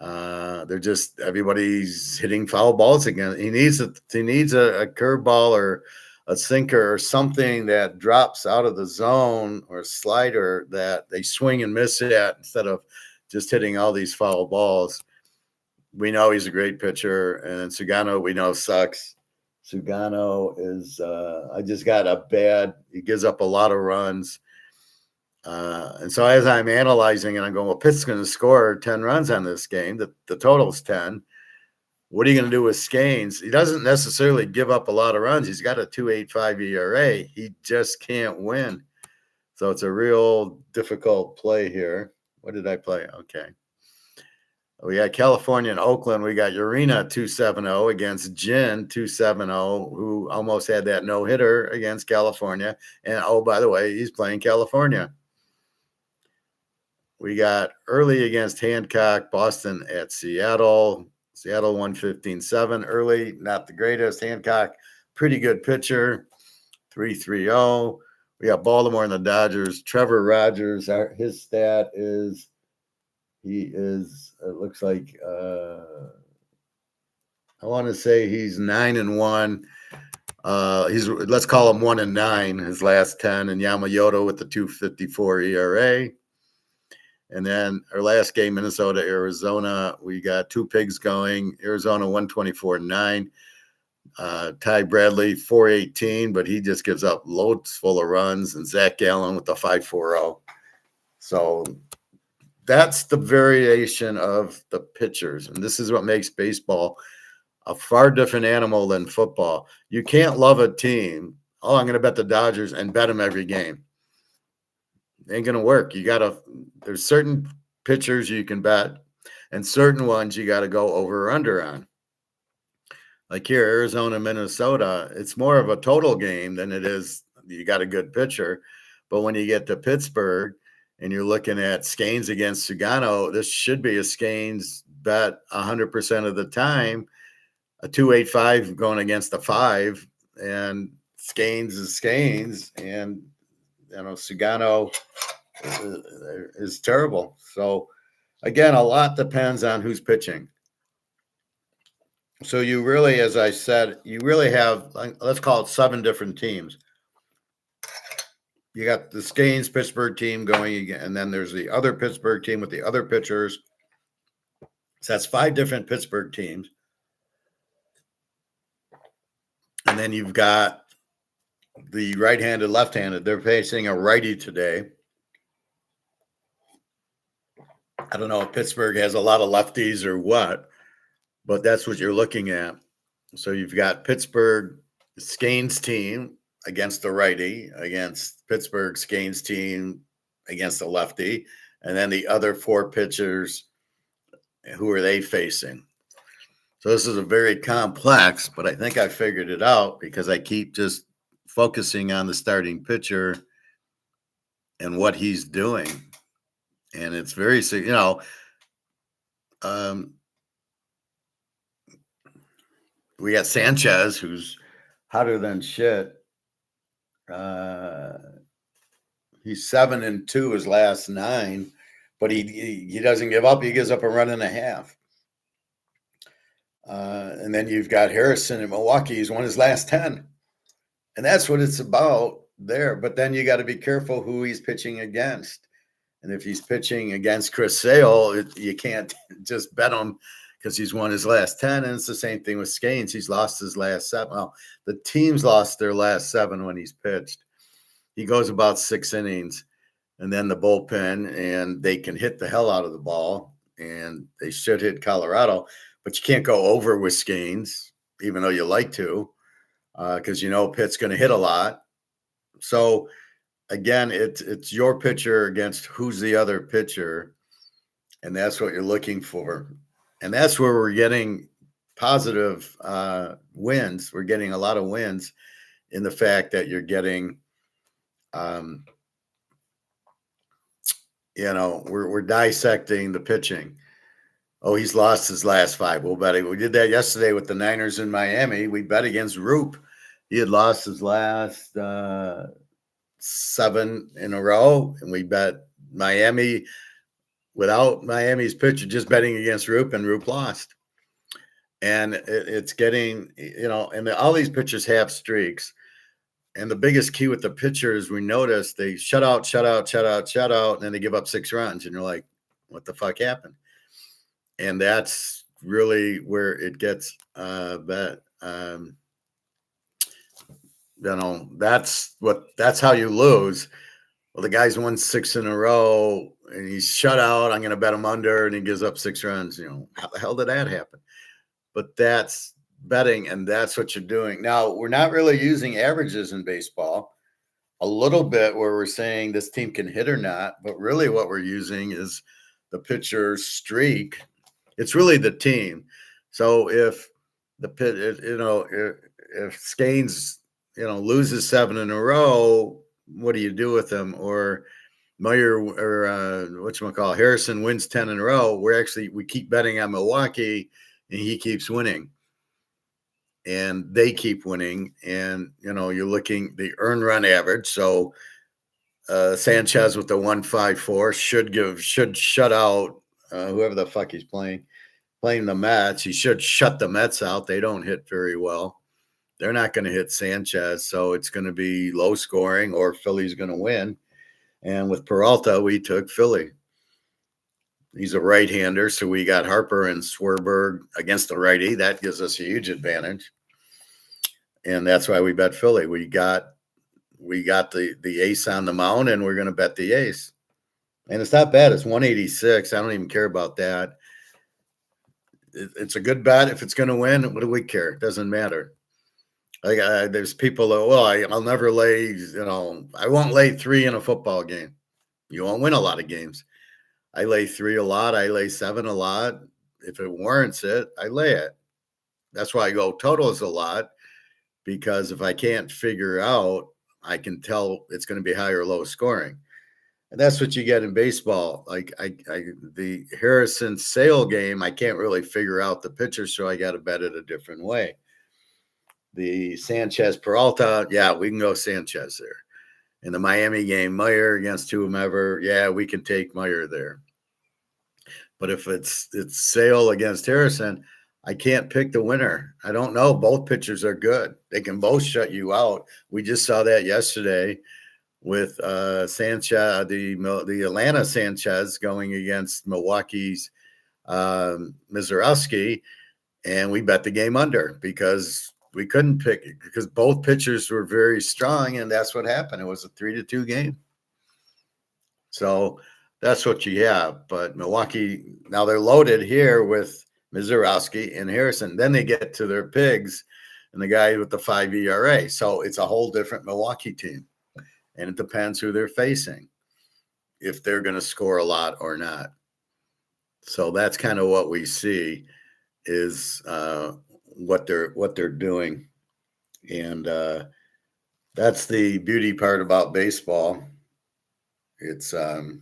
Everybody's hitting foul balls again. He needs a curveball or a sinker or something that drops out of the zone or a slider that they swing and miss it at instead of just hitting all these foul balls. We know he's a great pitcher, and Sugano we know sucks. Sugano is he gives up a lot of runs. And so as I'm analyzing it, I'm going, well, Pitt's going to score 10 runs on this game. The total's 10. What are you going to do with Scanes? He doesn't necessarily give up a lot of runs. He's got a 2.85 ERA. He just can't win. So it's a real difficult play here. What did I play? Okay. We got California and Oakland. We got Urena 2.70 against Jin 2.70, who almost had that no-hitter against California. And, oh, by the way, he's playing California. We got Early against Hancock, Boston at Seattle. Seattle 115-7. Early, not the greatest. Hancock, pretty good pitcher, 3.30. We got Baltimore and the Dodgers. Trevor Rogers, his stat is it looks like I want to say he's 9-1. Let's call him 1-9 his last 10, and Yamamoto with the 2.54 ERA. And then our last game, Minnesota, Arizona, we got 2 pigs going. Arizona 124-9. Ty Bradley 4.18, but he just gives up loads full of runs, and Zach Gallen with the 5.40. So that's the variation of the pitchers, and this is what makes baseball a far different animal than football. You can't love a team. Oh, I'm going to bet the Dodgers and bet them every game. Ain't gonna work. There's certain pitchers you can bet, and certain ones you got to go over or under on. Like here, Arizona, Minnesota, it's more of a total game than it is you got a good pitcher. But when you get to Pittsburgh and you're looking at Scanes against Sugano, this should be a Scanes bet 100% of the time. A 2.85 going against a 5, and Scanes is Scanes, and Sugano is terrible. So again, a lot depends on who's pitching. So you really, as I said, you really have, let's call it 7 different teams. You got the Scanes Pittsburgh team going again, and then there's the other Pittsburgh team with the other pitchers. So that's 5 different Pittsburgh teams. And then you've got the right-handed, left-handed. They're facing a righty today. I don't know if Pittsburgh has a lot of lefties or what, but that's what you're looking at. So you've got Pittsburgh Scanes team against the righty, against Pittsburgh Scanes team against the lefty, and then the other 4 pitchers, who are they facing? So this is a very complex, but I think I figured it out because I keep just focusing on the starting pitcher and what he's doing. And it's very, we got Sanchez, who's hotter than shit. He's 7-2 his last 9, but he doesn't give up. He gives up a run and a half. And then you've got Harrison in Milwaukee. He's won his last 10. And that's what it's about there. But then you got to be careful who he's pitching against. And if he's pitching against Chris Sale, you can't just bet him because he's won his last 10. And it's the same thing with Scanes. He's lost his last 7. Well, the team's lost their last 7 when he's pitched. He goes about 6 innings, and then the bullpen, and they can hit the hell out of the ball, and they should hit Colorado. But you can't go over with Scanes, even though you like to, because Pitt's going to hit a lot. So, again, it's your pitcher against who's the other pitcher, and that's what you're looking for. And that's where we're getting positive wins. We're getting a lot of wins in the fact that you're getting, we're dissecting the pitching. Oh, he's lost his last 5. We'll bet it. We did that yesterday with the Niners in Miami. We bet against Roop. He had lost his last 7 in a row, and we bet Miami without Miami's pitcher, just betting against Roop, and Roop lost. And it's getting, and all these pitchers have streaks. And the biggest key with the pitchers, we noticed they shut out, and then they give up 6 runs. And you're like, what the fuck happened? And that's really where it gets that's how you lose. Well, the guy's won 6 in a row and he's shut out. I'm going to bet him under, and he gives up 6 runs. How the hell did that happen? But that's betting, and that's what you're doing. Now, we're not really using averages in baseball. A little bit where we're saying this team can hit or not, but really what we're using is the pitcher's streak. It's really the team. So if if Scanes, loses 7 in a row, what do you do with them? Or Meyer or Harrison wins 10 in a row. We keep betting on Milwaukee, and he keeps winning, and they keep winning. And you're looking the earned run average. So Sanchez with the 154 should shut out whoever the fuck he's playing the Mets. He should shut the Mets out. They don't hit very well. They're not going to hit Sanchez, so it's going to be low scoring, or Philly's going to win. And with Peralta, we took Philly. He's a right-hander, so we got Harper and Swerberg against the righty. That gives us a huge advantage, and that's why we bet Philly. We got the ace on the mound, and we're going to bet the ace. And it's not bad. It's 186. I don't even care about that. It's a good bet. If it's going to win, what do we care? It doesn't matter. Like there's people that, I'll never lay, I won't lay 3 in a football game. You won't win a lot of games. I lay 3 a lot. I lay 7 a lot. If it warrants it, I lay it. That's why I go totals a lot, because if I can't figure out, I can tell it's going to be high or low scoring. And that's what you get in baseball. Like the Harrison Sale game, I can't really figure out the pitcher, so I got to bet it a different way. The Sanchez Peralta, yeah, we can go Sanchez there. In the Miami game, Meyer against whomever, yeah, we can take Meyer there. But if it's Sale against Harrison, I can't pick the winner. I don't know. Both pitchers are good. They can both shut you out. We just saw that yesterday with Sanchez, the Atlanta Sanchez going against Milwaukee's Mizorowski, and we bet the game under because we couldn't pick it because both pitchers were very strong, and that's what happened. It was a 3-2 game. So that's what you have. But Milwaukee, now they're loaded here with Mizorowski and Harrison. Then they get to their pigs and the guy with the 5 ERA. So it's a whole different Milwaukee team. And it depends who they're facing, if they're going to score a lot or not. So that's kind of what we see is what they're doing. And that's the beauty part about baseball. It's let's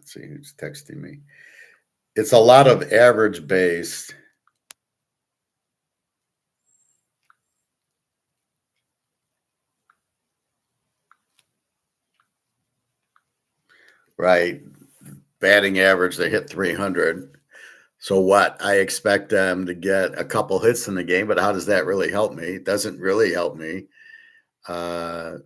see who's texting me. It's a lot of average based. Right. Batting average, they hit 300. So what? I expect them to get a couple hits in the game, but how does that really help me? It doesn't really help me. I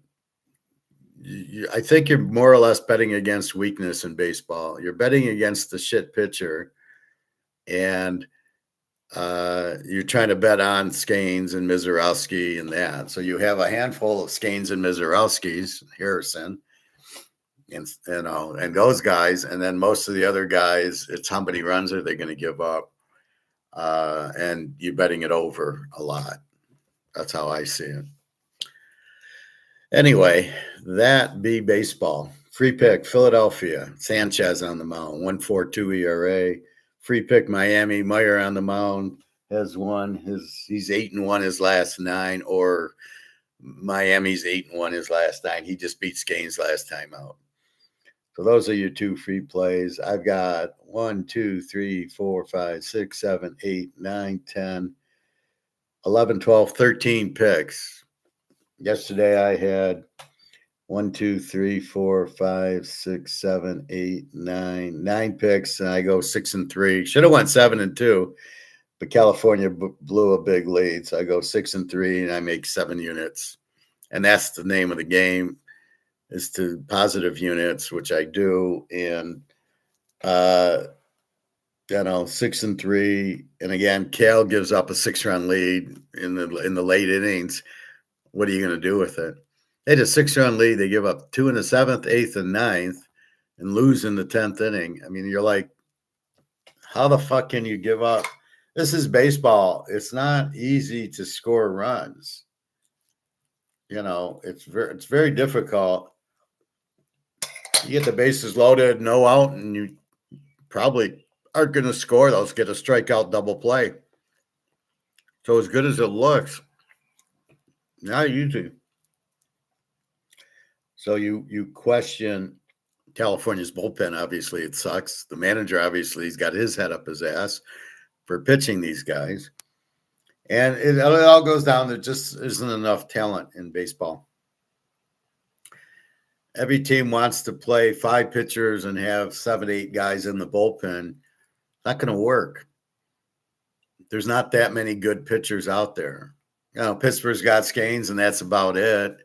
think you're more or less betting against weakness in baseball. You're betting against the shit pitcher, and you're trying to bet on Scanes and Mizorowski and that. So you have a handful of Scanes and Mizorowskis, Harrison, and those guys, and then most of the other guys, it's how many runs are they going to give up, and you're betting it over a lot. That's how I see it. Anyway, that be baseball. Free pick, Philadelphia, Sanchez on the mound, 1.42 ERA. Free pick, Miami, Meyer on the mound has won he's 8-1 his last 9, or Miami's 8-1 his last 9. He just beat Scanes last time out. So those are your 2 free plays. I've got 1, 2, 3, 4, 5, 6, 7, 8, 9, 10, 11, 12, 13 picks. Yesterday I had 1, 2, 3, 4, 5, 6, 7, 8, 9 picks, and I go 6-3. Should have went 7-2, but California blew a big lead, so I go 6-3, and I make 7 units, and that's the name of the game, is to positive units, which I do, and 6-3, and again, Cal gives up a 6-run lead in the late innings. What are you going to do with it? They had a 6-run lead. They give up 2 in the 7th, 8th, and 9th, and lose in the 10th inning. I mean, you're like, how the fuck can you give up? This is baseball. It's not easy to score runs. It's very difficult. You get the bases loaded, no out, and you probably aren't going to score. Those get a strikeout double play. So as good as it looks, not easy. So you question California's bullpen. Obviously, it sucks. The manager, obviously, he's got his head up his ass for pitching these guys. And it all goes down to just isn't enough talent in baseball. Every team wants to play 5 pitchers and have 7, 8 guys in the bullpen. Not going to work. There's not that many good pitchers out there. Pittsburgh's got Scanes, and that's about it.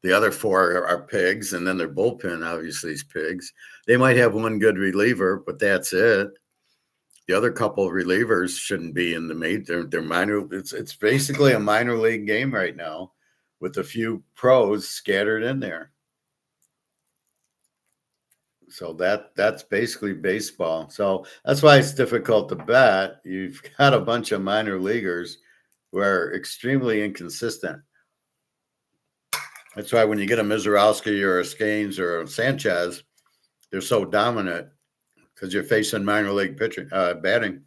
The other 4 are pigs, and then their bullpen obviously is pigs. They might have one good reliever, but that's it. The other couple of relievers shouldn't be in the major. They're minor. It's basically a minor league game right now, with a few pros scattered in there. So that's basically baseball. So that's why it's difficult to bet. You've got a bunch of minor leaguers who are extremely inconsistent. That's why when you get a Mizorowski or a Scanes or a Sanchez, they're so dominant because you're facing minor league pitching, batting.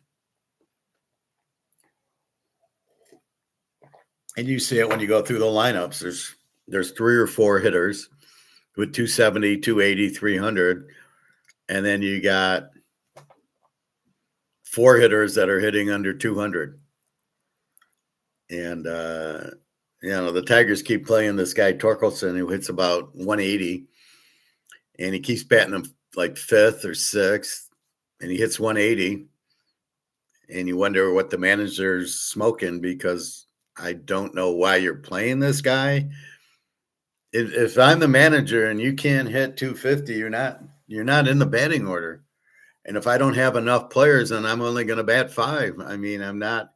And you see it when you go through the lineups. There's 3 or 4 hitters with 270, 280, 300. And then you got 4 hitters that are hitting under 200. And, the Tigers keep playing this guy, Torkelson, who hits about 180. And he keeps batting him like 5th or 6th. And he hits 180. And you wonder what the manager's smoking, because I don't know why you're playing this guy. If I'm the manager and you can't hit 250, you're not in the batting order. And if I don't have enough players, then I'm only going to bat 5. I mean, I'm not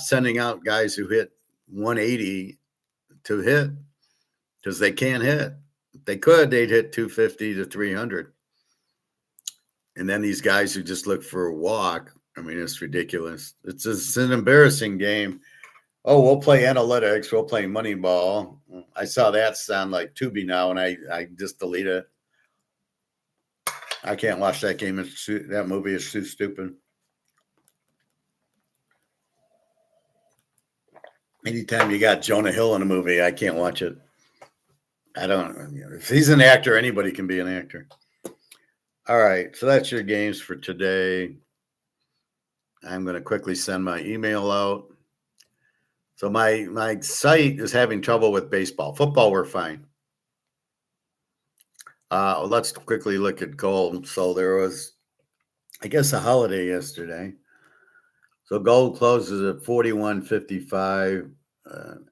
sending out guys who hit 180 to hit, because they can't hit. If they could, they'd hit 250 to 300. And then these guys who just look for a walk, I mean, it's ridiculous. It's an embarrassing game. Oh, we'll play analytics. We'll play Moneyball. I saw that sound like Tubi now, and I just deleted it. I can't watch that game. That movie is too stupid. Anytime you got Jonah Hill in a movie, I can't watch it. I don't. If he's an actor, anybody can be an actor. All right, so that's your games for today. I'm going to quickly send my email out. So my site is having trouble with baseball. Football, we're fine. Let's quickly look at gold. So there was, I guess, a holiday yesterday. So gold closes at 41.55.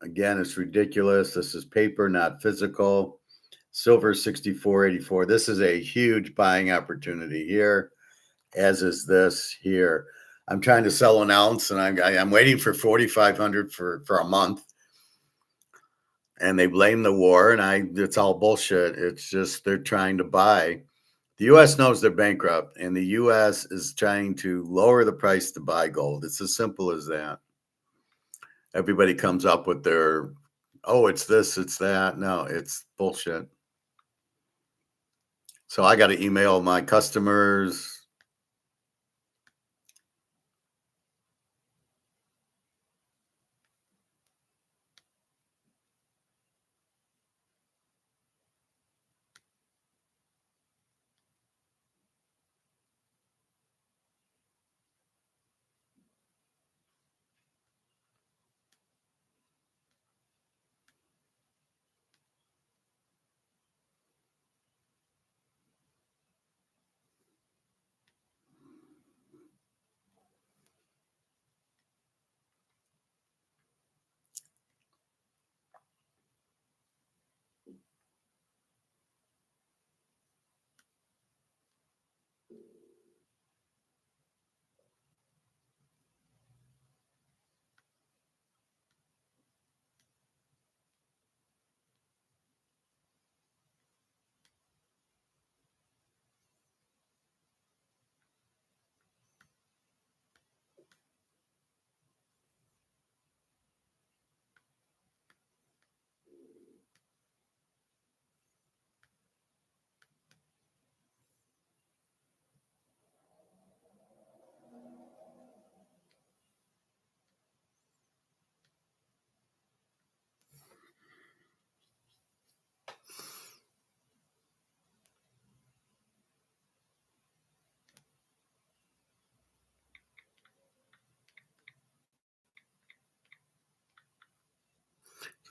Again, it's ridiculous. This is paper, not physical. Silver 64.84. This is a huge buying opportunity here, as is this here. I'm trying to sell an ounce, and I'm waiting for 4,500 for a month. And they blame the war, and it's all bullshit. It's just they're trying to buy. The U.S. knows they're bankrupt, and the U.S. is trying to lower the price to buy gold. It's as simple as that. Everybody comes up with their, oh, it's this, it's that. No, it's bullshit. So I got to email my customers.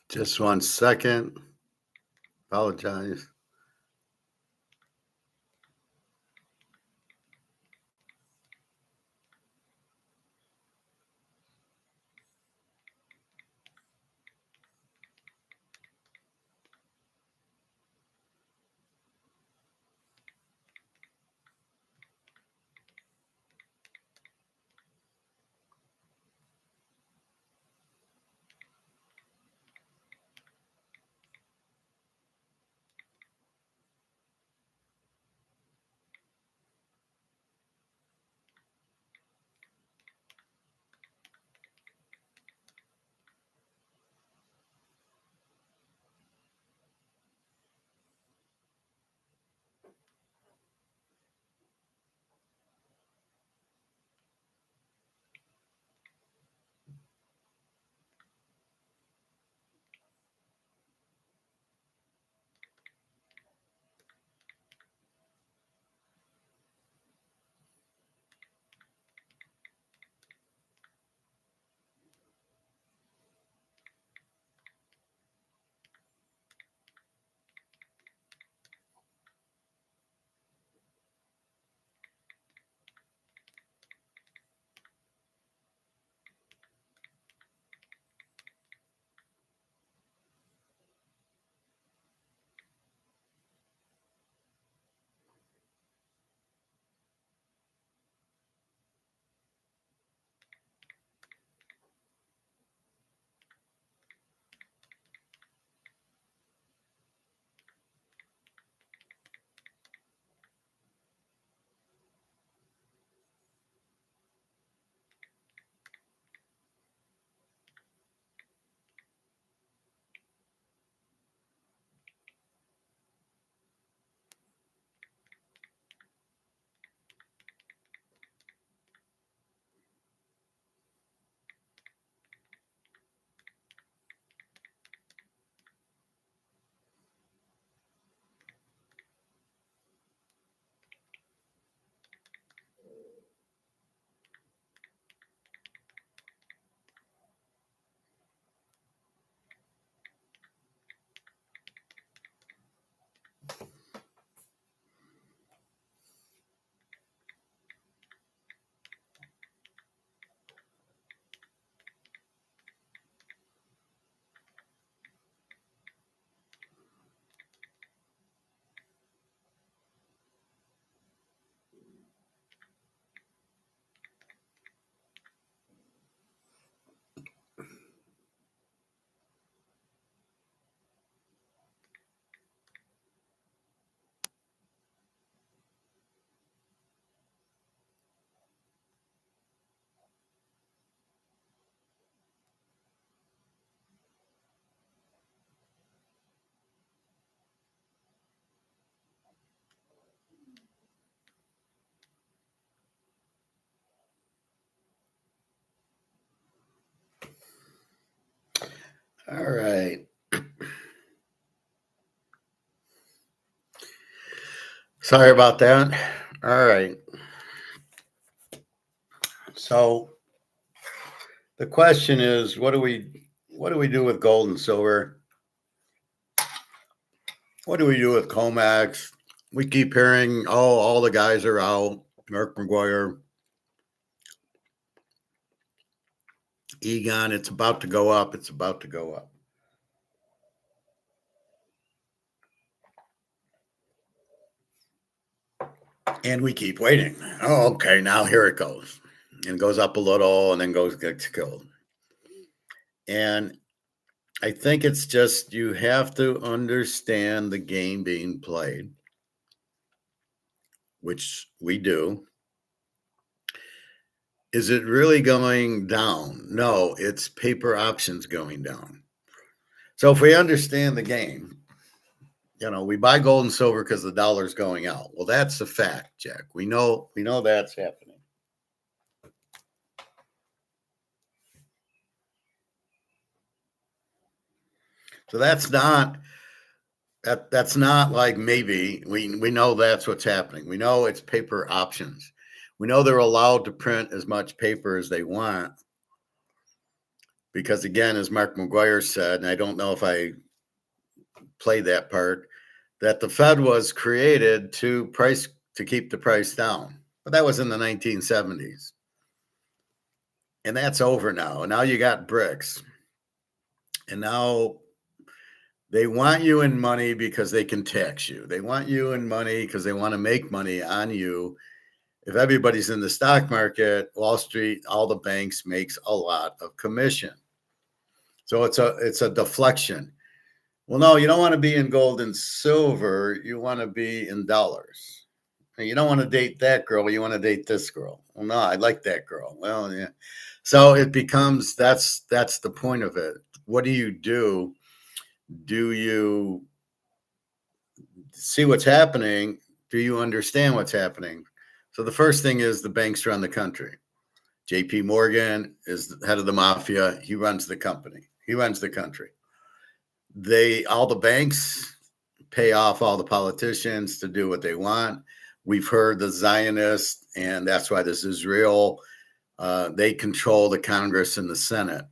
Just 1 second. Apologize. All right. Sorry about that. All right. So the question is, what do we do with gold and silver? What do we do with Comex? We keep hearing, oh, all the guys are out. Mark McGuire, Egon, it's about to go up. It's about to go up. And we keep waiting. Oh, okay, now here it goes. And it goes up a little and then gets killed. And I think it's just you have to understand the game being played, which we do. Is it really going down? No, it's paper options going down. So if we understand the game, we buy gold and silver because the dollar's going out. Well, that's a fact, Jack. We know that's happening. So that's not like maybe. We know that's what's happening. We know it's paper options. We know they're allowed to print as much paper as they want. Because again, as Mark McGuire said, and I don't know if I played that part, that the Fed was created to keep the price down. But that was in the 1970s. And that's over now. And now you got BRICS. And now they want you in money because they can tax you. They want you in money because they want to make money on you. If everybody's in the stock market, Wall Street, all the banks makes a lot of commission. So it's a deflection. Well, no, you don't want to be in gold and silver. You want to be in dollars. You don't want to date that girl. You want to date this girl. Well, no, I like that girl. Well, yeah. So it becomes that's the point of it. What do you do? Do you see what's happening? Do you understand what's happening? So the first thing is the banks run the country. JP Morgan is the head of the mafia. He runs the company. He runs the country. All the banks pay off all the politicians to do what they want. We've heard the Zionists, and that's why this is real. They control the Congress and the Senate.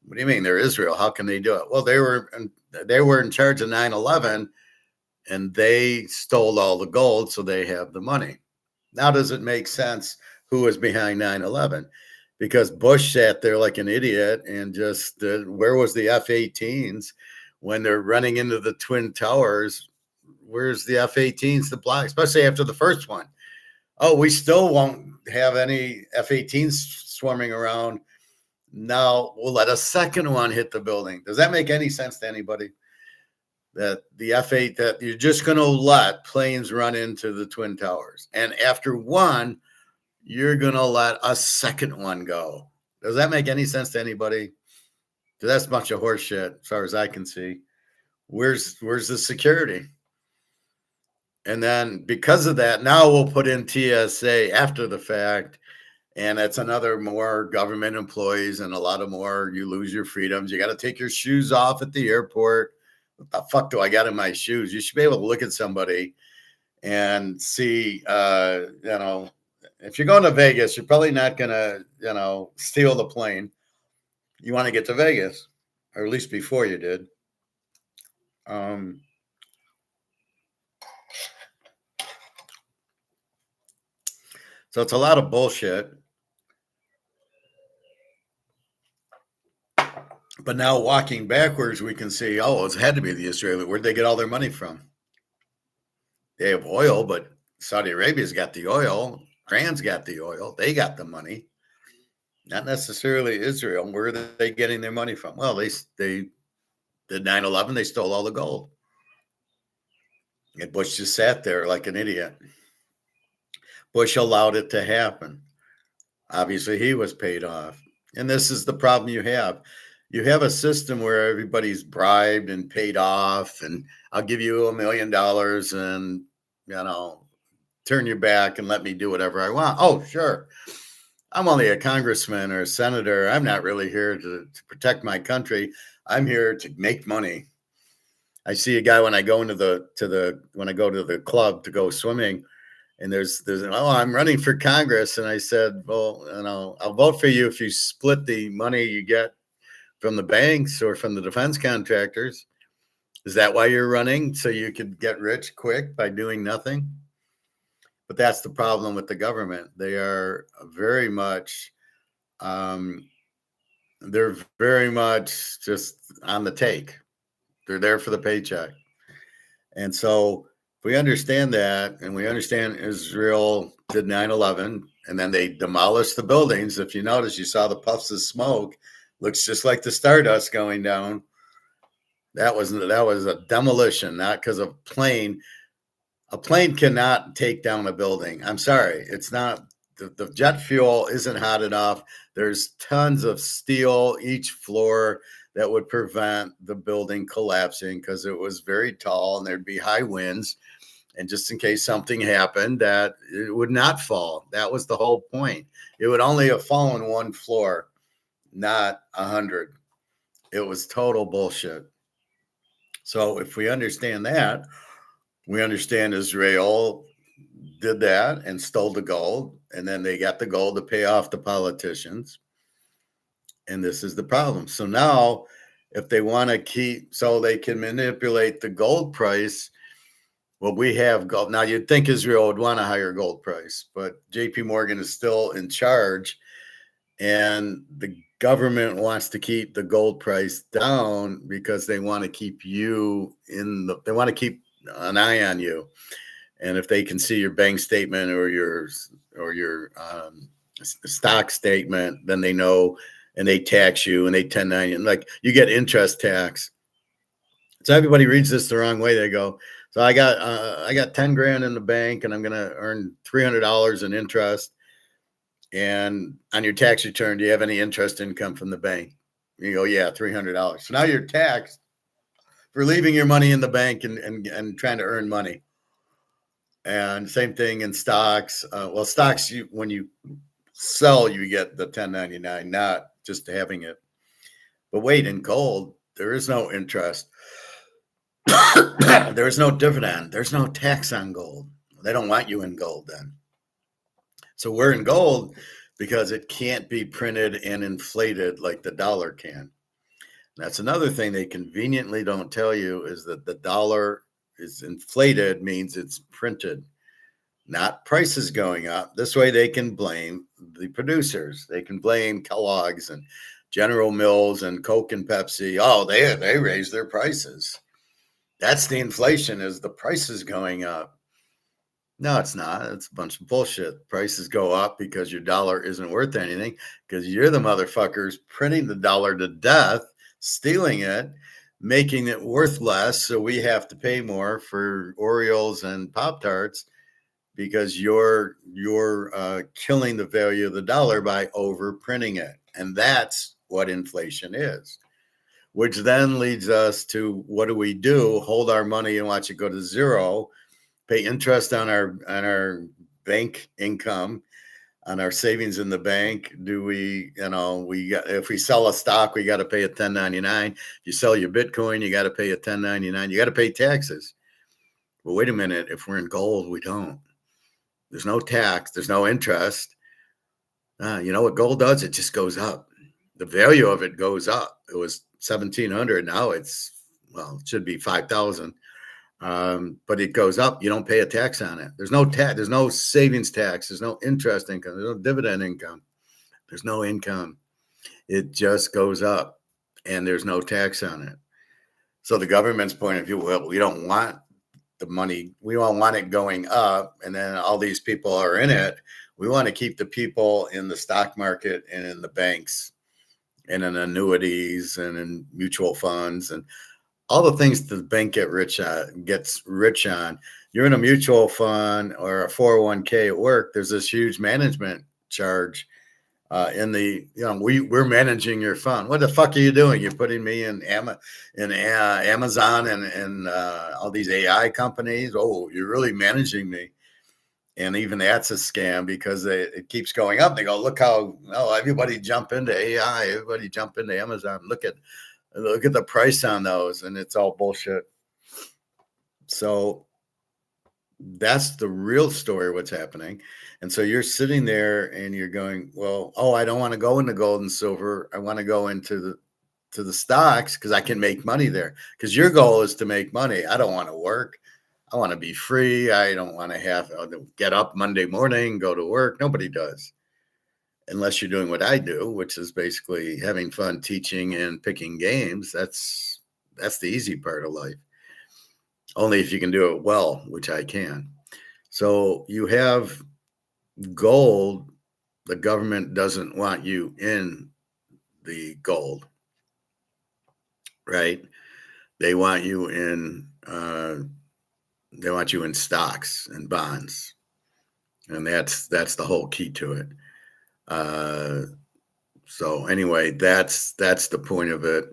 What do you mean they're Israel? How can they do it? Well, they were in charge of 9/11, and they stole all the gold, so they have the money. Now, does it make sense who was behind 9/11? Because Bush sat there like an idiot and just where was the F-18s when they're running into the Twin Towers? Where's the F-18s to block, especially after the first one? Oh, we still won't have any F-18s swarming around. Now we'll let a second one hit the building. Does that make any sense to anybody? That the F-8, that you're just going to let planes run into the Twin Towers. And after one, you're going to let a second one go. Does that make any sense to anybody? That's a bunch of horse shit as far as I can see. Where's the security? And then because of that, now we'll put in TSA after the fact. And that's another more government employees and a lot of more, you lose your freedoms. You got to take your shoes off at the airport. What the fuck do I got in my shoes? You should be able to look at somebody and see, if you're going to Vegas, you're probably not going to, steal the plane. You want to get to Vegas, or at least before you did. So it's a lot of bullshit. But now walking backwards, we can see, it had to be the Israeli. Where'd they get all their money from? They have oil, but Saudi Arabia's got the oil. Iran's got the oil. They got the money. Not necessarily Israel. Where are they getting their money from? Well, they did 9/11. They stole all the gold. And Bush just sat there like an idiot. Bush allowed it to happen. Obviously, he was paid off. And this is the problem you have. You have a system where everybody's bribed and paid off, and I'll give you $1 million and, turn your back and let me do whatever I want. Oh, sure. I'm only a congressman or a senator. I'm not really here to protect my country. I'm here to make money. I see a guy when I go into when I go to the club to go swimming, and there's oh, I'm running for Congress, and I said, well, I'll vote for you if you split the money you get from the banks or from the defense contractors. Is that why you're running? So you could get rich quick by doing nothing? But that's the problem with the government. They are very much, they're very much just on the take. They're there for the paycheck. And so if we understand that, and we understand Israel did 9/11, and then they demolished the buildings. If you notice, you saw the puffs of smoke. Looks just like the Stardust going down. That was a demolition, not because of plane. A plane cannot take down a building. I'm sorry. It's not, the jet fuel isn't hot enough. There's tons of steel each floor that would prevent the building collapsing because it was very tall and there'd be high winds. And just in case something happened, that it would not fall. That was the whole point. It would only have fallen one floor, not 100. It was total bullshit. So if we understand that, we understand Israel did that and stole the gold, and then they got the gold to pay off the politicians. And this is the problem. So now, if they want to keep, so they can manipulate the gold price, well, we have gold. Now, you'd think Israel would want a higher gold price, but JP Morgan is still in charge, and the government wants to keep the gold price down because they want to keep they want to keep an eye on you. And if they can see your bank statement or your stock statement, then they know, and they tax you, and they 1090, like you get interest tax. So everybody reads this the wrong way. They go, so I got 10 grand in the bank, and I'm going to earn $300 in interest. And on your tax return, do you have any interest income from the bank? You go, yeah, $300. So now you're taxed for leaving your money in the bank and trying to earn money. And same thing in stocks. Well, stocks, when you sell, you get the 1099, not just having it. But wait, in gold, there is no interest. There is no dividend. There's no tax on gold. They don't want you in gold then. So we're in gold because it can't be printed and inflated like the dollar can. That's another thing they conveniently don't tell you, is that the dollar is inflated means it's printed, not prices going up. This way they can blame the producers. They can blame Kellogg's and General Mills and Coke and Pepsi. Oh, they raised their prices. That's the inflation, is the prices going up. No, it's not. It's a bunch of bullshit. Prices go up because your dollar isn't worth anything, because you're the motherfuckers printing the dollar to death, stealing it, making it worth less. So we have to pay more for Oreos and Pop-Tarts because you're killing the value of the dollar by overprinting it. And that's what inflation is, which then leads us to, what do? Hold our money and watch it go to zero, pay interest on our bank income, on our savings in the bank. Do we, if we sell a stock, we got to pay a 1099. If you sell your Bitcoin, you got to pay a 1099. You got to pay taxes. Well, wait a minute. If we're in gold, we don't. There's no tax. There's no interest. You know what gold does? It just goes up. The value of it goes up. It was 1,700. Now it should be 5,000. But it goes up. You don't pay a tax on it. There's no tax. There's no savings tax. There's no interest income. There's no dividend income. There's no income. It just goes up, and there's no tax on it. So the government's point of view, well, we don't want the money. We don't want it going up, and then all these people are in it. We want to keep the people in the stock market and in the banks and in annuities and in mutual funds and all the things the bank gets rich on. You're in a mutual fund or a 401k at work. There's this huge management charge we're managing your fund. What the fuck are you doing? You're putting me in Amazon and all these AI companies. Oh, you're really managing me. And even that's a scam because it keeps going up. They go, look how, oh, everybody jump into AI, everybody jump into Amazon. Look at the price on those, and it's all bullshit. So that's the real story of what's happening. And so you're sitting there and you're going, well, oh, I don't want to go into gold and silver. I want to go into the stocks because I can make money there. Because your goal is to make money. I don't want to work. I want to be free. I don't want to have to get up Monday morning, go to work. Nobody does. Unless you're doing what I do, which is basically having fun teaching and picking games. That's the easy part of life. Only if you can do it well, which I can. So you have gold. The government doesn't want you in the gold, right? They want you in stocks and bonds, and that's the whole key to it. So anyway, that's the point of it.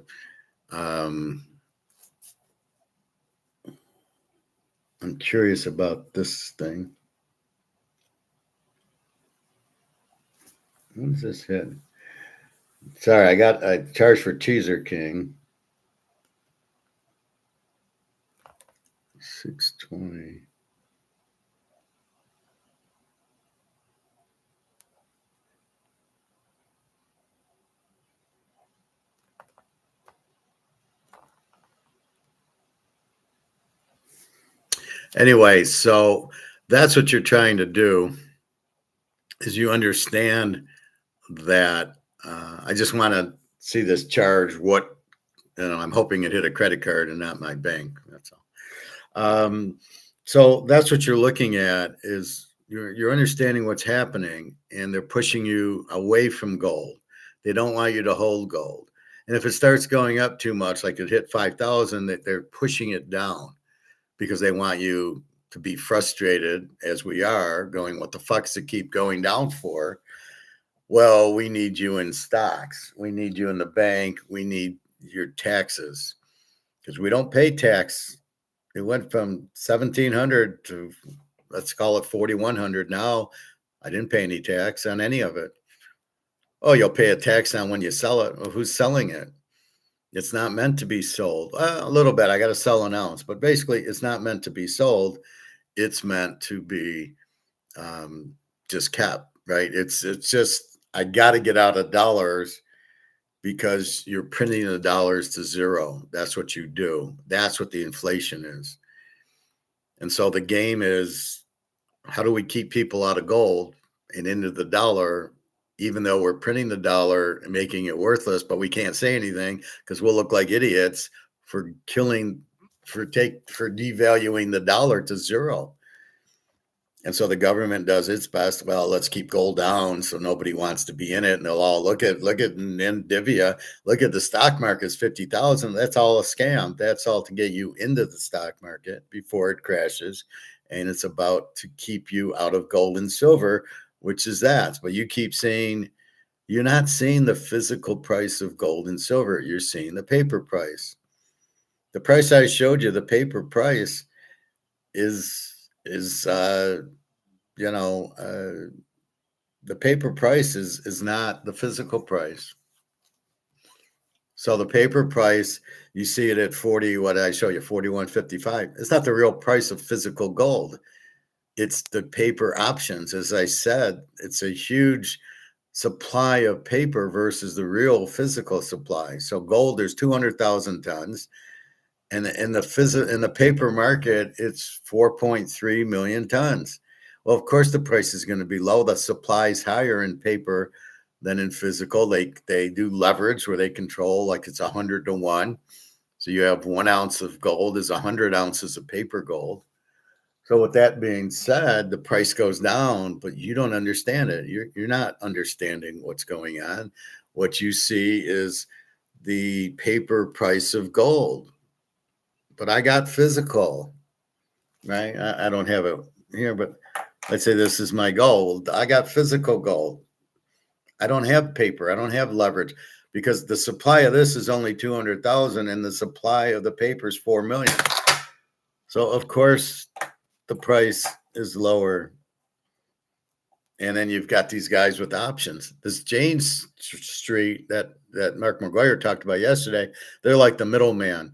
I'm curious about this thing. When's this hit? Sorry, I got a charge for Teaser King. 620. Anyway, so that's what you're trying to do is you understand that I just want to see this charge. What, I'm hoping it hit a credit card and not my bank. That's all. So that's what you're looking at is you're understanding what's happening, and they're pushing you away from gold. They don't want you to hold gold. And if it starts going up too much, like it hit 5,000, that they're pushing it down because they want you to be frustrated, as we are, going, what the fuck's it keep going down for? Well, we need you in stocks. We need you in the bank. We need your taxes because we don't pay tax. It went from 1,700 to, let's call it 4,100 now. I didn't pay any tax on any of it. Oh, you'll pay a tax on when you sell it. Well, who's selling it? It's not meant to be sold. A little bit. I got to sell an ounce, but basically, it's not meant to be sold. It's meant to be just kept, right? It's just, I got to get out of dollars because you're printing the dollars to zero. That's what you do. That's what the inflation is. And so the game is, how do we keep people out of gold and into the dollar, even though we're printing the dollar and making it worthless, but we can't say anything because we'll look like idiots for devaluing the dollar to zero. And so the government does its best. Well, let's keep gold down so nobody wants to be in it. And they'll all look at Nvidia, look at the stock market's 50,000. That's all a scam. That's all to get you into the stock market before it crashes. And it's about to keep you out of gold and silver, which is that. But you keep saying you're not seeing the physical price of gold and silver. You're seeing the paper price. The price I showed you, the paper price is the paper price is not the physical price. So the paper price, you see it at 40, what did I show you, 41.55. It's not the real price of physical gold. It's the paper options. As I said, it's a huge supply of paper versus the real physical supply. So gold, there's 200,000 tons. And in the paper market, it's 4.3 million tons. Well, of course, the price is going to be low. The supply is higher in paper than in physical. They do leverage where they control, like it's 100 to 1. So you have 1 ounce of gold is 100 ounces of paper gold. So with that being said, the price goes down, but you don't understand it. You're not understanding what's going on. What you see is the paper price of gold. But I got physical, right? I don't have it here, but let's say this is my gold. I got physical gold. I don't have paper. I don't have leverage because the supply of this is only 200,000 and the supply of the paper is 4 million. So of course the price is lower And then you've got these guys with options. This James Street that Mark McGuire talked about yesterday, they're like the middleman.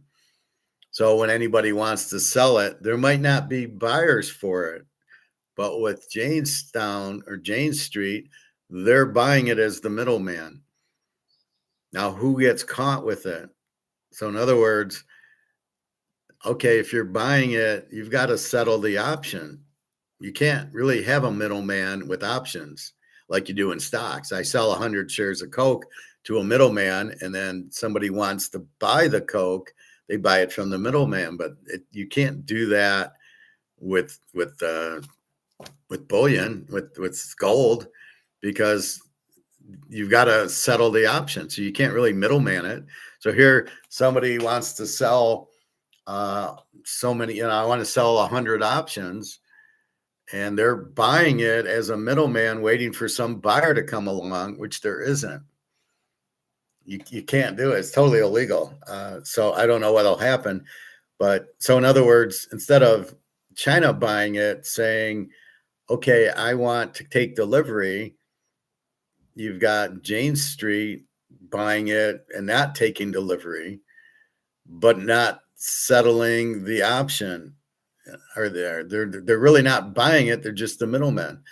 So when anybody wants to sell it, there might not be buyers for it. But with Janestown or Jane Street, they're buying it as the middleman. Now, who gets caught with it? So in other words, okay, if you're buying it, you've got to settle the option. You can't really have a middleman with options like you do in stocks. I sell 100 shares of Coke to a middleman, and then somebody wants to buy the Coke, they buy it from the middleman. But you can't do that with bullion, with gold, because you've got to settle the option. So you can't really middleman it. So here, somebody wants to sell so many, I want to sell 100 options, and they're buying it as a middleman, waiting for some buyer to come along, which there isn't. You can't do it. It's totally illegal. So I don't know what'll happen. But so in other words, instead of China buying it, saying, okay, I want to take delivery, you've got Jane Street buying it and not taking delivery, but not settling the option. Or they're really not buying it. They're just the middlemen.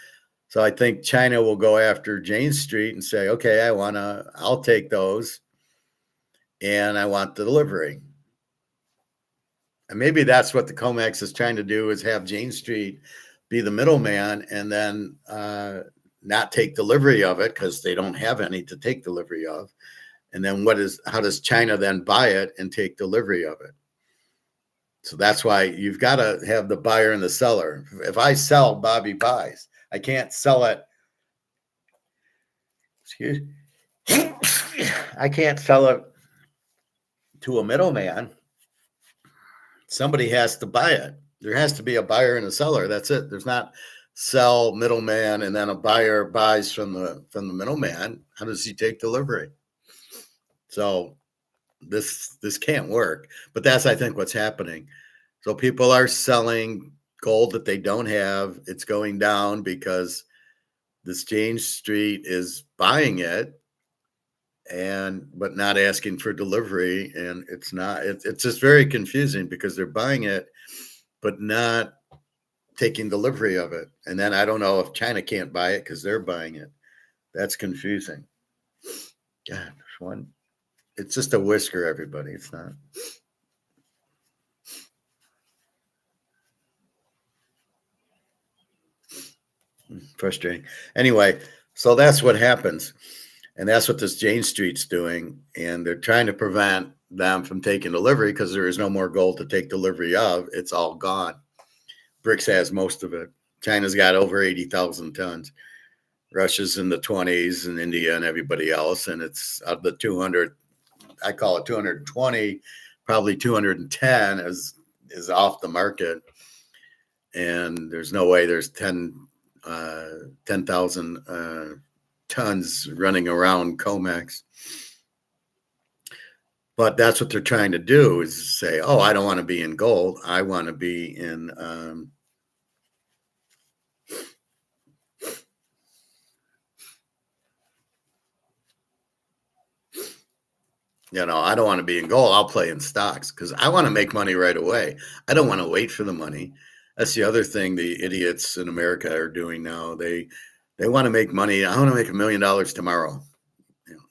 So I think China will go after Jane Street and say, okay, I'll take those, and I want the delivery. And maybe that's what the COMEX is trying to do, is have Jane Street be the middleman, and then not take delivery of it because they don't have any to take delivery of. And then how does China then buy it and take delivery of it? So that's why you've got to have the buyer and the seller. If I sell, Bobby buys. I can't sell it. I can't sell it to a middleman. Somebody has to buy it. There has to be a buyer and a seller. That's it. There's not sell, middleman, and then a buyer buys from the middleman. How does he take delivery? So this can't work. But that's, I think, what's happening. So people are selling gold that they don't have. It's going down because this Jane Street is buying it, but not asking for delivery. And it's just very confusing because they're buying it, but not taking delivery of it. And then I don't know if China can't buy it because they're buying it. That's confusing. God, one. It's just a whisker, everybody. It's not. Frustrating. Anyway, so that's what happens. And that's what this Jane Street's doing. And they're trying to prevent them from taking delivery because there is no more gold to take delivery of. It's all gone. BRICS has most of it. China's got over 80,000 tons. Russia's in the 20s, and India and everybody else. And it's of the 200, I call it 220, probably 210 is off the market. And there's no way there's 10,000 tons running around COMEX. But that's what they're trying to do, is say, oh, I don't want to be in gold. I want to be in I don't want to be in gold. I'll play in stocks because I want to make money right away. I don't want to wait for the money. That's the other thing the idiots in America are doing now. They want to make money. I want to make $1 million tomorrow.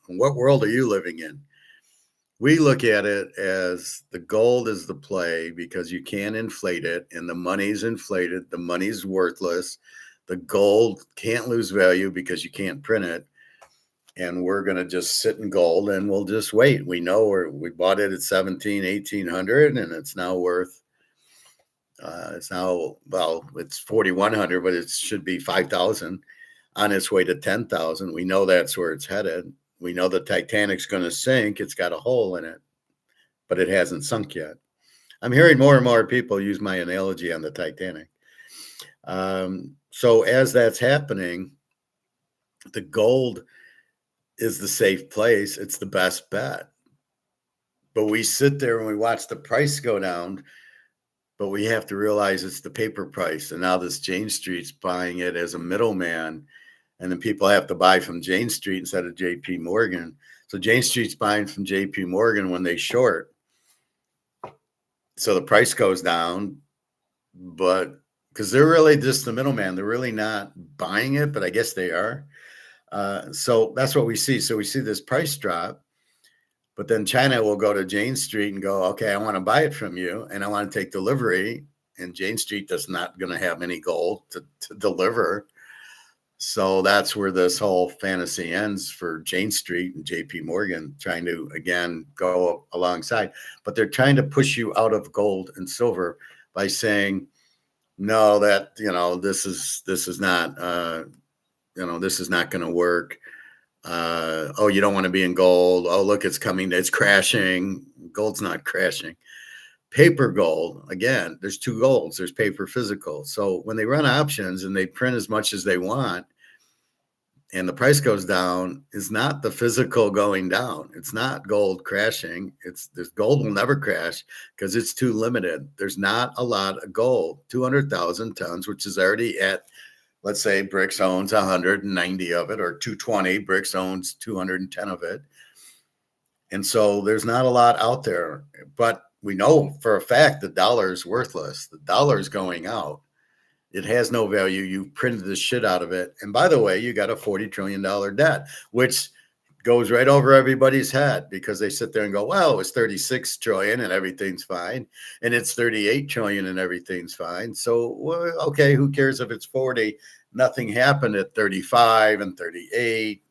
What world are you living in? We look at it as the gold is the play because you can't inflate it, and the money's inflated. The money's worthless. The gold can't lose value because you can't print it. And we're going to just sit in gold and we'll just wait. We know we bought it at 1,800, and it's now worth, it's 4,100, but it should be 5,000 on its way to 10,000. We know that's where it's headed. We know the Titanic's going to sink. It's got a hole in it, but it hasn't sunk yet. I'm hearing more and more people use my analogy on the Titanic. So as that's happening, the gold is the safe place. It's the best bet. But we sit there and we watch the price go down, but we have to realize it's the paper price. And now this Jane Street's buying it as a middleman. and then people have to buy from Jane Street instead of JP Morgan. So Jane Street's buying from JP Morgan when they short. So the price goes down, but because they're really just the middleman, they're really not buying it, but I guess they are. So that's what we see. So we see this price drop, but then China will go to Jane Street and go, okay, I want to buy it from you and I want to take delivery. And Jane Street does not going to have any gold to deliver. So that's where this whole fantasy ends for Jane Street and JP Morgan trying to, again, go alongside. But they're trying to push you out of gold and silver by saying, no, that, this is not, this is not going to work. Oh, you don't want to be in gold. Oh, look, it's coming. It's crashing. Gold's not crashing. Paper gold, again, there's two golds. There's paper physical. So when they run options and they print as much as they want and the price goes down, is not the physical going down. It's not gold crashing. This gold will never crash because it's too limited. There's not a lot of gold. 200,000 tons, which is already at, let's say BRICS owns 190 of it, or 220. BRICS owns 210 of it. And so there's not a lot out there. But we know for a fact the dollar is worthless. The dollar is going out. It has no value. You printed the shit out of it. And by the way, you got a $40 trillion debt, which goes right over everybody's head because they sit there and go, well, it was 36 trillion and everything's fine. And it's 38 trillion and everything's fine. So, well, okay, who cares if it's 40? Nothing happened at 35 and 38,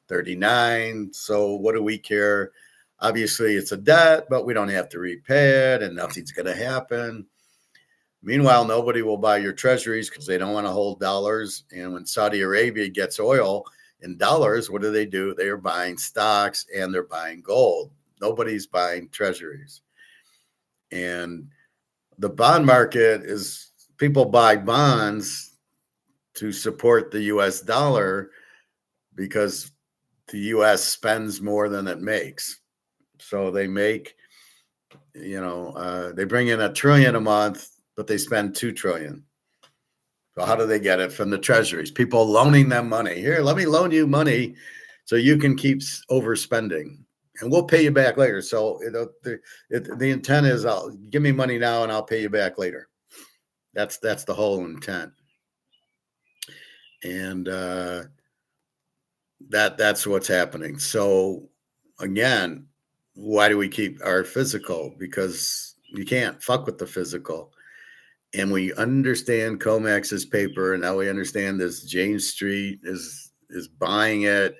39. So what do we care? Obviously, it's a debt, but we don't have to repay it and nothing's going to happen. Meanwhile, nobody will buy your treasuries because they don't want to hold dollars. And when Saudi Arabia gets oil in dollars, what do? They are buying stocks and they're buying gold. Nobody's buying treasuries. And the bond market is, people buy bonds to support the US dollar because the US spends more than it makes. So they make, they bring in $1 trillion a month, but they spend $2 trillion. So how do they get it? From the treasuries, people loaning them money. Here, let me loan you money so you can keep overspending and we'll pay you back later. So the intent is, give me money now and I'll pay you back later. That's the whole intent. And that's what's happening. So again, why do we keep our physical? Because you can't fuck with the physical. And we understand COMEX's paper, and now we understand this Jane Street is buying it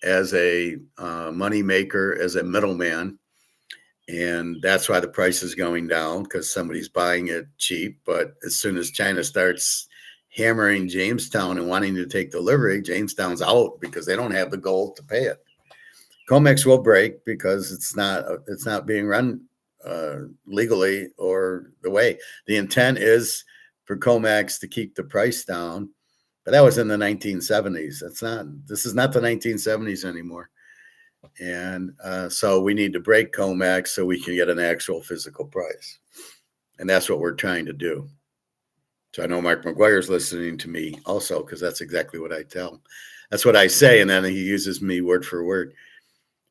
as a money maker, as a middleman. And that's why the price is going down, because somebody's buying it cheap. But as soon as China starts hammering Jamestown and wanting to take delivery, Jamestown's out because they don't have the gold to pay it. COMEX will break because it's not being run legally or the way. The intent is for COMEX to keep the price down, but that was in the 1970s. This is not the 1970s anymore. And so we need to break COMEX so we can get an actual physical price. And that's what we're trying to do. So I know Mark McGuire's listening to me also, because that's exactly what I tell him. That's what I say, and then he uses me word for word.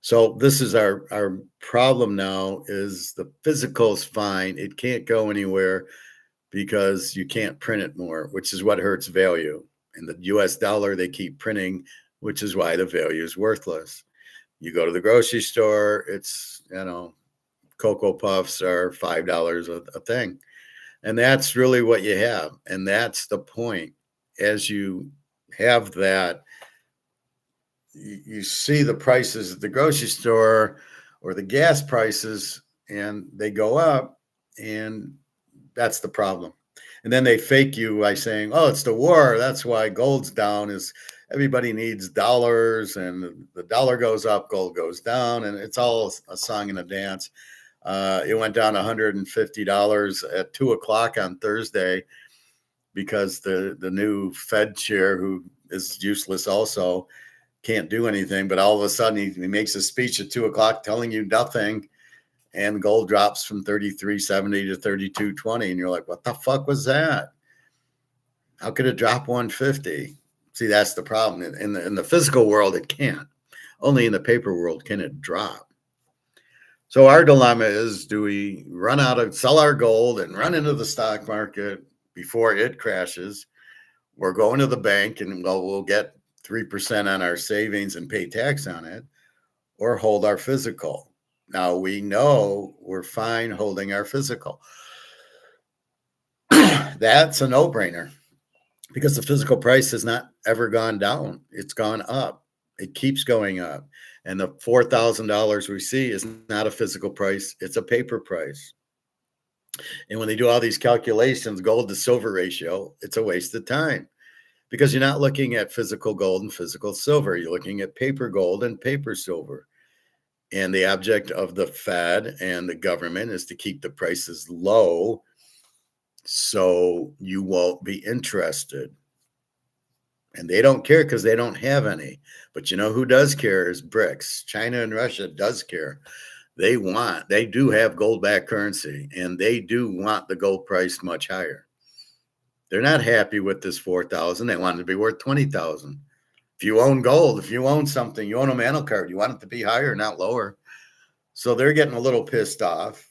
So this is our problem now, is the physical is fine. It can't go anywhere because you can't print it more, which is what hurts value. And the US dollar, they keep printing, which is why the value is worthless. You go to the grocery store, it's, Cocoa Puffs are $5 a thing. And that's really what you have. And that's the point. As you have that, you see the prices at the grocery store or the gas prices, and they go up, and that's the problem. And then they fake you by saying, oh, it's the war. That's why gold's down, is everybody needs dollars, and the dollar goes up, gold goes down, and it's all a song and a dance. It went down $150 at 2:00 on Thursday because the new Fed chair, who is useless also, can't do anything, but all of a sudden he makes a speech at 2:00 telling you nothing, and gold drops from 33.70 to 32.20, and you're like, what the fuck was that? How could it drop 150? See, that's the problem. In the physical world, it can't. Only in the paper world can it drop. So our dilemma is, do we sell our gold and run into the stock market before it crashes? We're going to the bank and we'll get 3% on our savings and pay tax on it, or hold our physical. Now we know we're fine holding our physical. That's a no-brainer because the physical price has not ever gone down. It's gone up. It keeps going up. And the $4,000 we see is not a physical price. It's a paper price. And when they do all these calculations, gold to silver ratio, it's a waste of time because you're not looking at physical gold and physical silver. You're looking at paper gold and paper silver. And the object of the Fed and the government is to keep the prices low so you won't be interested. And they don't care because they don't have any. But you know who does care is BRICS. China and Russia does care. They do have gold-backed currency, and they do want the gold price much higher. They're not happy with this 4,000. They want it to be worth 20,000. If you own gold, if you own something, you own a mantle card, you want it to be higher, not lower. So they're getting a little pissed off.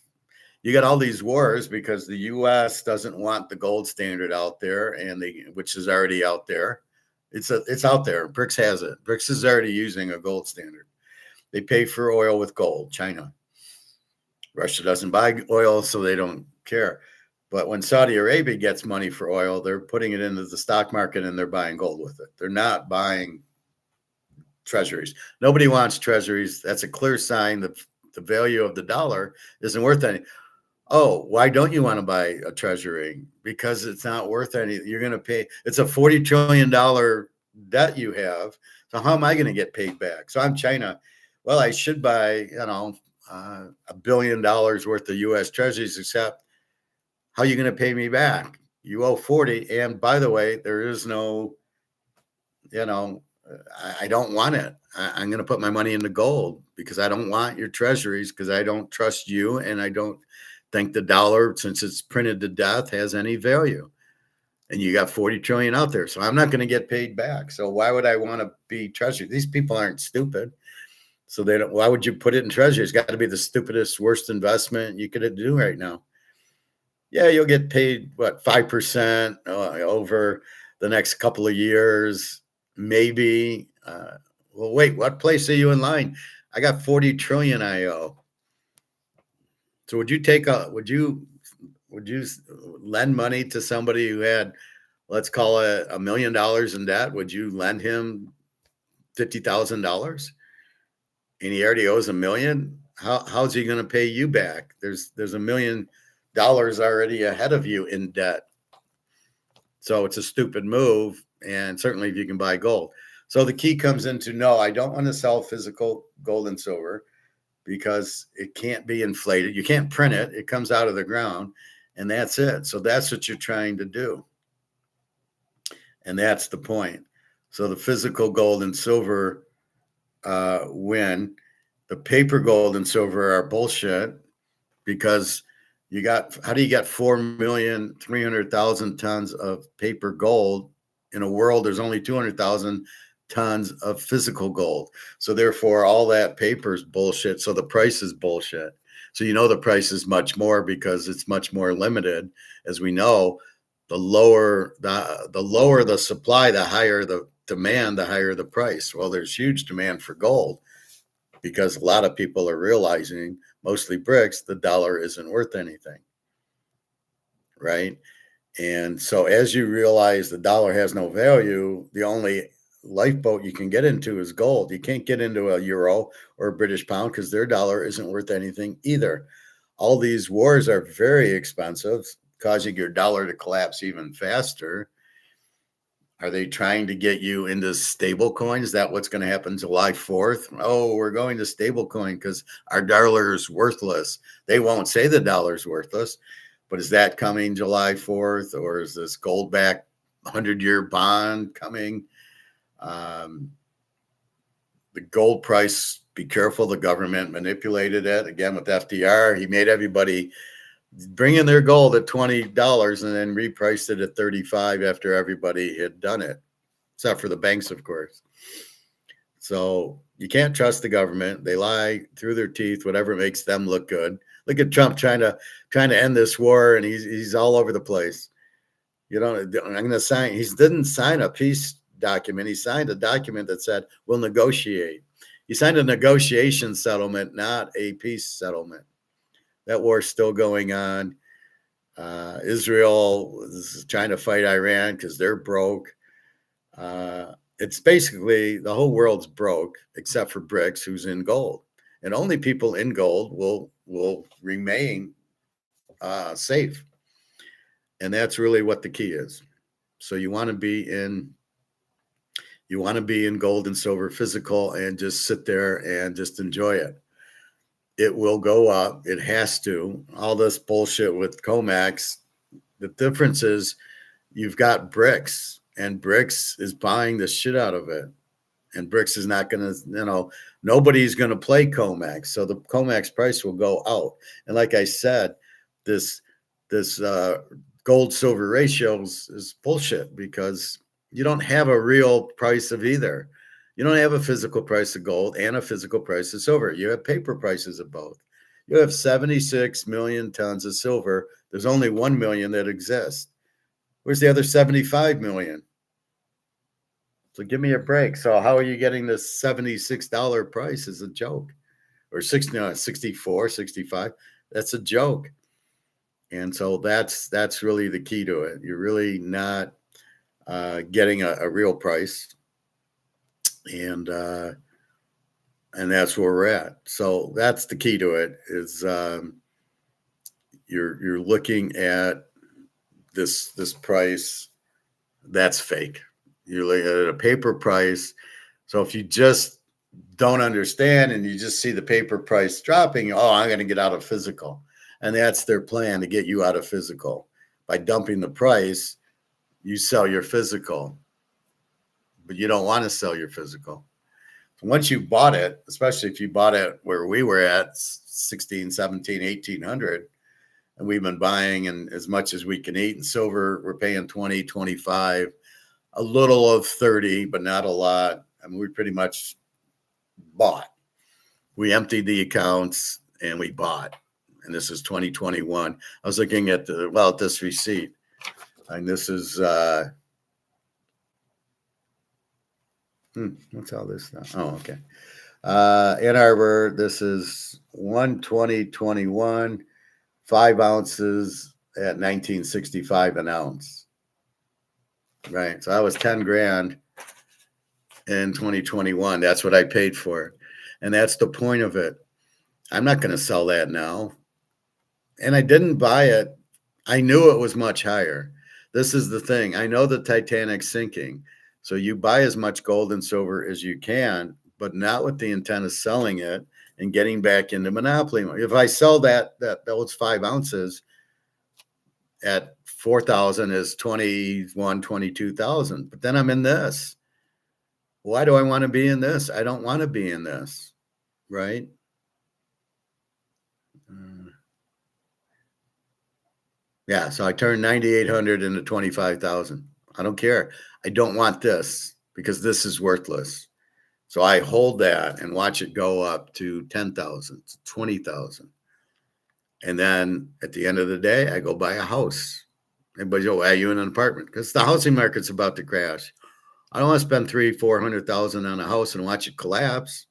You got all these wars because the U.S. doesn't want the gold standard out there, which is already out there. It's out there. BRICS has it. BRICS is already using a gold standard. They pay for oil with gold. China. Russia doesn't buy oil, so they don't care. But when Saudi Arabia gets money for oil, they're putting it into the stock market and they're buying gold with it. They're not buying treasuries. Nobody wants treasuries. That's a clear sign that the value of the dollar isn't worth anything. Oh, why don't you want to buy a treasury? Because it's not worth anything. You're going to pay. It's a $40 trillion debt you have. So how am I going to get paid back? So I'm China. Well, I should buy, $1 billion worth of U.S. treasuries, except how are you going to pay me back? You owe 40. And by the way, there is no, I don't want it. I'm going to put my money into gold because I don't want your treasuries because I don't trust you. And I don't think the dollar, since it's printed to death, has any value. And you got 40 trillion out there. So I'm not going to get paid back. So why would I want to be treasury? These people aren't stupid. So why would you put it in treasury? It's got to be the stupidest, worst investment you could do right now. Yeah, you'll get paid, 5% over the next couple of years, maybe. Well, wait, what place are you in line? I got 40 trillion I owe. So would you lend money to somebody who had, let's call it $1 million in debt? Would you lend him $50,000? And he already owes $1 million? How's he going to pay you back? There's $1 million already ahead of you in debt. So it's a stupid move. And certainly if you can buy gold. So the key comes into, no, I don't want to sell physical gold and silver because it can't be inflated. You can't print it. It comes out of the ground and that's it. So that's what you're trying to do. And that's the point. So the physical gold and silver win. The paper gold and silver are bullshit because how do you get 4,300,000 tons of paper gold in a world there's only 200,000 tons of physical gold? So therefore all that paper is bullshit. So the price is bullshit. So the price is much more because it's much more limited. As we know, the lower the supply, the higher the demand, the higher the price. Well, there's huge demand for gold because a lot of people are realizing, mostly BRICS, the dollar isn't worth anything, right? And so as you realize the dollar has no value, the only lifeboat you can get into is gold. You can't get into a euro or a British pound because their dollar isn't worth anything either. All these wars are very expensive, causing your dollar to collapse even faster. Are they trying to get you into stable coins? Is that what's going to happen July 4th? Oh, we're going to stable coin because our dollar is worthless. They won't say the dollar is worthless, but is that coming July 4th? Or is this gold-backed 100-year bond coming? The gold price, be careful. The government manipulated it. Again, with FDR, he made everybody bring in their gold at $20 and then repriced it at $35 after everybody had done it. except for the banks, of course. So you can't trust the government. They lie through their teeth, whatever makes them look good. Look at Trump trying to end this war, and he's all over the place. You know, I'm going to sign. He didn't sign a peace document. He signed a document that said we'll negotiate. He signed a negotiation settlement, not a peace settlement. That war's still going on. Israel is trying to fight Iran because they're broke. It's basically the whole world's broke except for BRICS, who's in gold, and only people in gold will remain safe. And that's really what the key is. So you want to be in gold and silver physical and just sit there and just enjoy it. It will go up. It has to. All this bullshit with COMEX. The difference is you've got BRICS, and BRICS is buying the shit out of it. And BRICS is not going to, nobody's going to play COMEX. So the COMEX price will go out. And like I said, this gold silver ratio is bullshit because you don't have a real price of either. You don't have a physical price of gold and a physical price of silver. You have paper prices of both. You have 76 million tons of silver. There's only 1 million that exists. Where's the other 75 million? So give me a break. So how are you getting this $76 price is a joke? Or 64, 65. That's a joke. And so that's really the key to it. You're really not getting a real price. And that's where we're at. So that's the key to it is you're looking at this price that's fake. You're looking at a paper price. So if you just don't understand and you just see the paper price dropping, I'm going to get out of physical. And that's their plan, to get you out of physical. By dumping the price, you sell your physical. But you don't want to sell your physical. Once you bought it, especially if you bought it where we were at 16, 17, 1800, and we've been buying and as much as we can eat. In silver, we're paying 20, 25, a little of 30, but not a lot. I mean, we pretty much bought. We emptied the accounts and we bought. And this is 2021. I was looking at this receipt. And this is what's all this stuff? Oh, okay. Ann Arbor, this is 1/20/21, 5 ounces at 1965 an ounce. Right. So I was 10 grand in 2021. That's what I paid for it. And that's the point of it. I'm not going to sell that now. And I didn't buy it. I knew it was much higher. This is the thing. I know the Titanic's sinking. So you buy as much gold and silver as you can, but not with the intent of selling it and getting back into monopoly. If I sell those 5 ounces at 4,000 is 21, 22,000. But then I'm in this. Why do I want to be in this? I don't want to be in this, right? Yeah, so I turned 9,800 into 25,000. I don't care. I don't want this because this is worthless. So I hold that and watch it go up to 10,000, 20,000. And then at the end of the day, I go buy a house. Everybody's why are you in an apartment? Because the housing market's about to crash. I don't want to spend $300,000-$400,000 on a house and watch it collapse.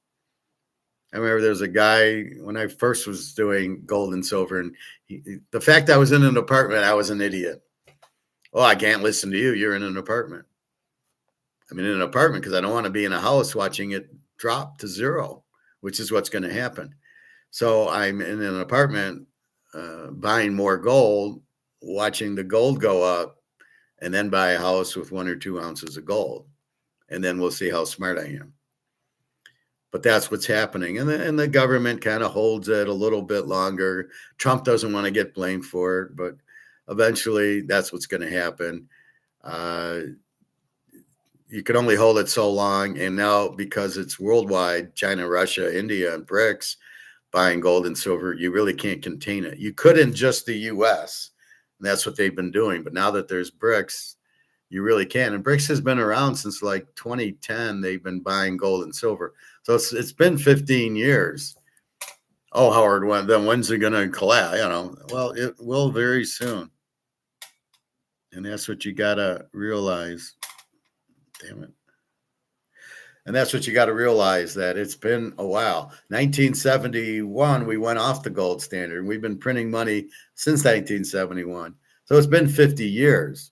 I remember there was a guy when I first was doing gold and silver, and the fact I was in an apartment, I was an idiot. Oh, I can't listen to you. You're in an apartment. I'm in an apartment because I don't want to be in a house watching it drop to zero, which is what's going to happen. So I'm in an apartment buying more gold, watching the gold go up, and then buy a house with 1 or 2 ounces of gold. And then we'll see how smart I am. But that's what's happening. And the government kind of holds it a little bit longer. Trump doesn't want to get blamed for it, but eventually that's what's going to happen. You can only hold it so long. And now because it's worldwide, China, Russia, India, and BRICS buying gold and silver, you really can't contain it. You could in just the U.S., and that's what they've been doing. But now that there's BRICS, You really can. And BRICS has been around since like 2010. They've been buying gold and silver. So it's been 15 years. Oh, Howard, when's it going to collapse? Well, it will very soon. And that's what you got to realize. Damn it. And that's what you got to realize, that it's been a while. 1971, we went off the gold standard. We've been printing money since 1971. So it's been 50 years.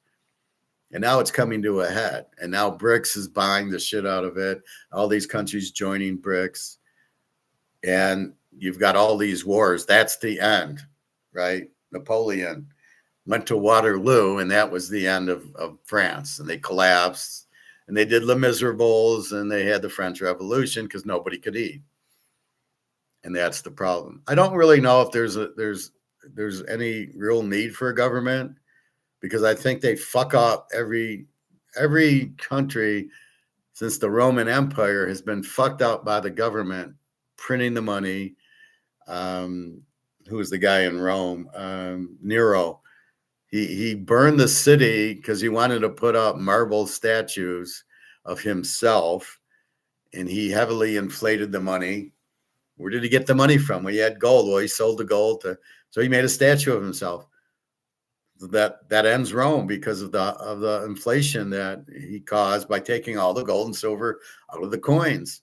And now it's coming to a head. And now BRICS is buying the shit out of it. All these countries joining BRICS. And you've got all these wars. That's the end, right? Napoleon went to Waterloo, and that was the end of France. And they collapsed. And they did Les Miserables, and they had the French Revolution because nobody could eat. And that's the problem. I don't really know if there's any real need for a government, because I think they fuck up every country since the Roman Empire has been fucked up by the government printing the money. Who was the guy in Rome? Nero. He burned the city because he wanted to put up marble statues of himself, and he heavily inflated the money. Where did he get the money from? Well, he had gold. Well, he sold the gold so he made a statue of himself. That ends Rome because of the inflation that he caused by taking all the gold and silver out of the coins.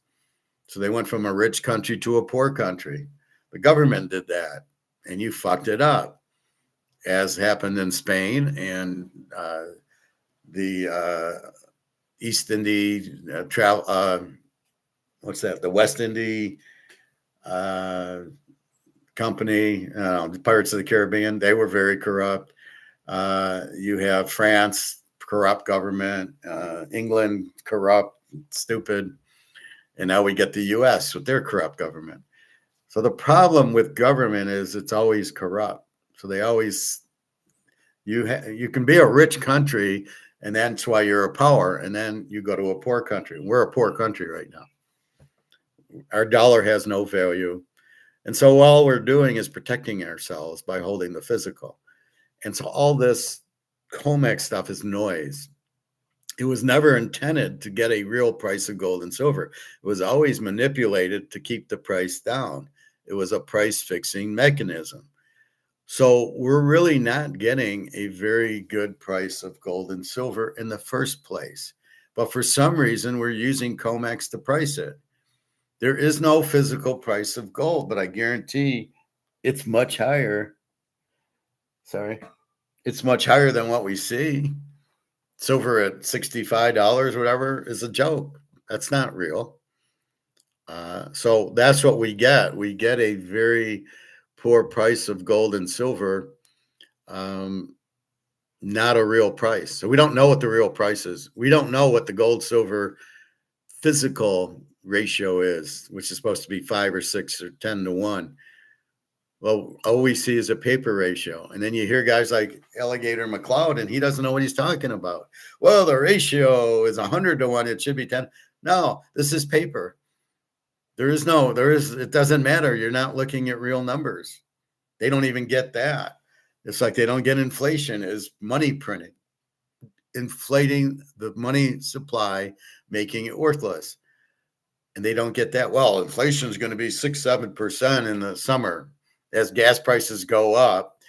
So they went from a rich country to a poor country. The government did that, and you fucked it up, as happened in Spain and the East India travel. What's that? The West India Company, the Pirates of the Caribbean. They were very corrupt. You have France, corrupt government. England, corrupt, stupid. And now we get the U.S. with their corrupt government. So the problem with government is it's always corrupt. So they always, you can be a rich country, and that's why you're a power, and then you go to a poor country. We're a poor country right now. Our dollar has no value. And so all we're doing is protecting ourselves by holding the physical. And so all this COMEX stuff is noise. It was never intended to get a real price of gold and silver. It was always manipulated to keep the price down. It was a price fixing mechanism. So we're really not getting a very good price of gold and silver in the first place. But for some reason, we're using COMEX to price it. There is no physical price of gold, but I guarantee it's much higher. It's much higher than what we see. Silver at $65, whatever, is a joke. That's not real. So that's what we get. We get a very poor price of gold and silver, not a real price. So we don't know what the real price is. We don't know what the gold silver physical ratio is, which is supposed to be 5 or 6 or 10 to 1. Well, all we see is a paper ratio. And then you hear guys like Alligator McLeod, and he doesn't know what he's talking about. Well, the ratio is 100 to 1. It should be 10. No, this is paper. It doesn't matter. You're not looking at real numbers. They don't even get that. It's like they don't get inflation as money printing, inflating the money supply, making it worthless. And they don't get that. Well, inflation is going to be 6-7% in the summer as gas prices go up.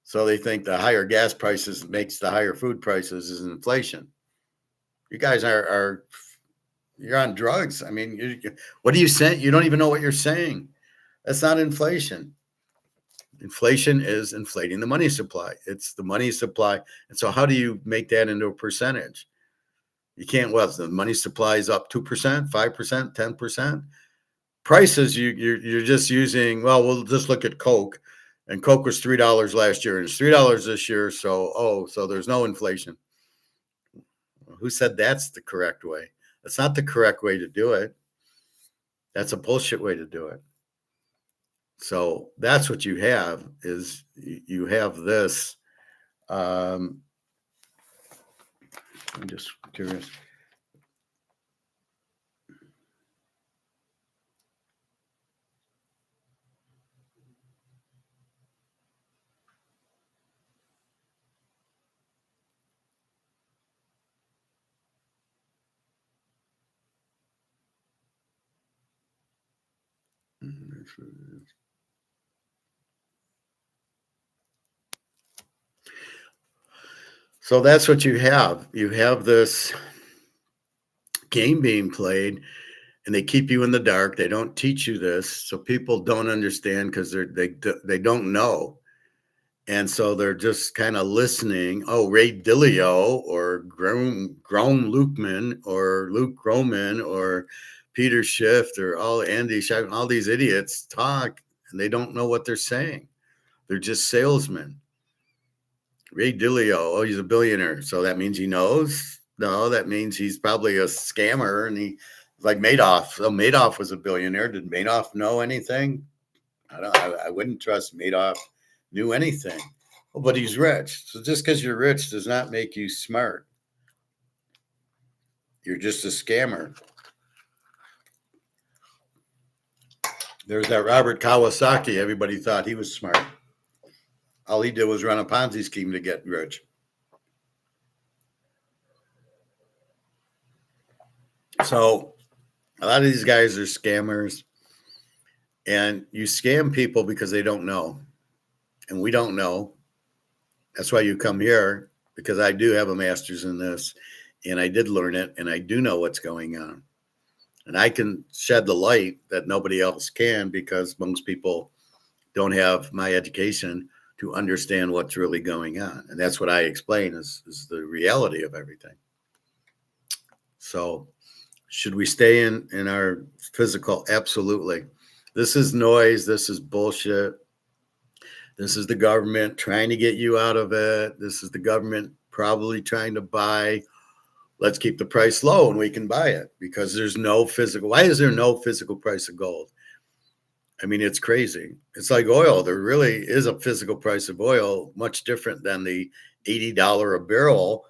So they think the higher gas prices makes the higher food prices is inflation. You guys you're on drugs. I mean, what are you saying? You don't even know what you're saying. That's not inflation. Inflation is inflating the money supply. It's the money supply. And so how do you make that into a percentage? You can't, well, the money supply is up 2%, 5%, 10%. Prices, you're just using, well, we'll just look at Coke. And Coke was $3 last year, and it's $3 this year. So there's no inflation. Who said that's the correct way? That's not the correct way to do it. That's a bullshit way to do it. So that's what you have, is you have this. I'm just curious. So that's what you have. You have this game being played, and they keep you in the dark. They don't teach you this, so people don't understand because they don't know, and so they're just kind of listening. Oh, Ray Dalio or Grom Lukeman or Luke Groman or Peter Schiff or all Andy Schiff, all these idiots talk, and they don't know what they're saying. They're just salesmen. Ray Dalio, oh, he's a billionaire, so that means he knows. No, that means he's probably a scammer, and he like Madoff. So Madoff was a billionaire. Did Madoff know anything? I wouldn't trust Madoff knew anything. Oh, but he's rich. So just because you're rich does not make you smart. You're just a scammer. There's that Robert Kawasaki. Everybody thought he was smart. All he did was run a Ponzi scheme to get rich. So a lot of these guys are scammers, and you scam people because they don't know, and we don't know. That's why you come here, because I do have a master's in this, and I did learn it, and I do know what's going on, and I can shed the light that nobody else can, because most people don't have my education to understand what's really going on, and that's what I explain is the reality of everything. So should we stay in our physical? Absolutely. This is noise. This is bullshit. This is the government trying to get you out of it. This is the government probably trying to buy. Let's keep the price low and we can buy it, because there's no physical. Why is there no physical price of gold? I mean, it's crazy. It's like oil. There really is a physical price of oil, much different than the $80 a barrel.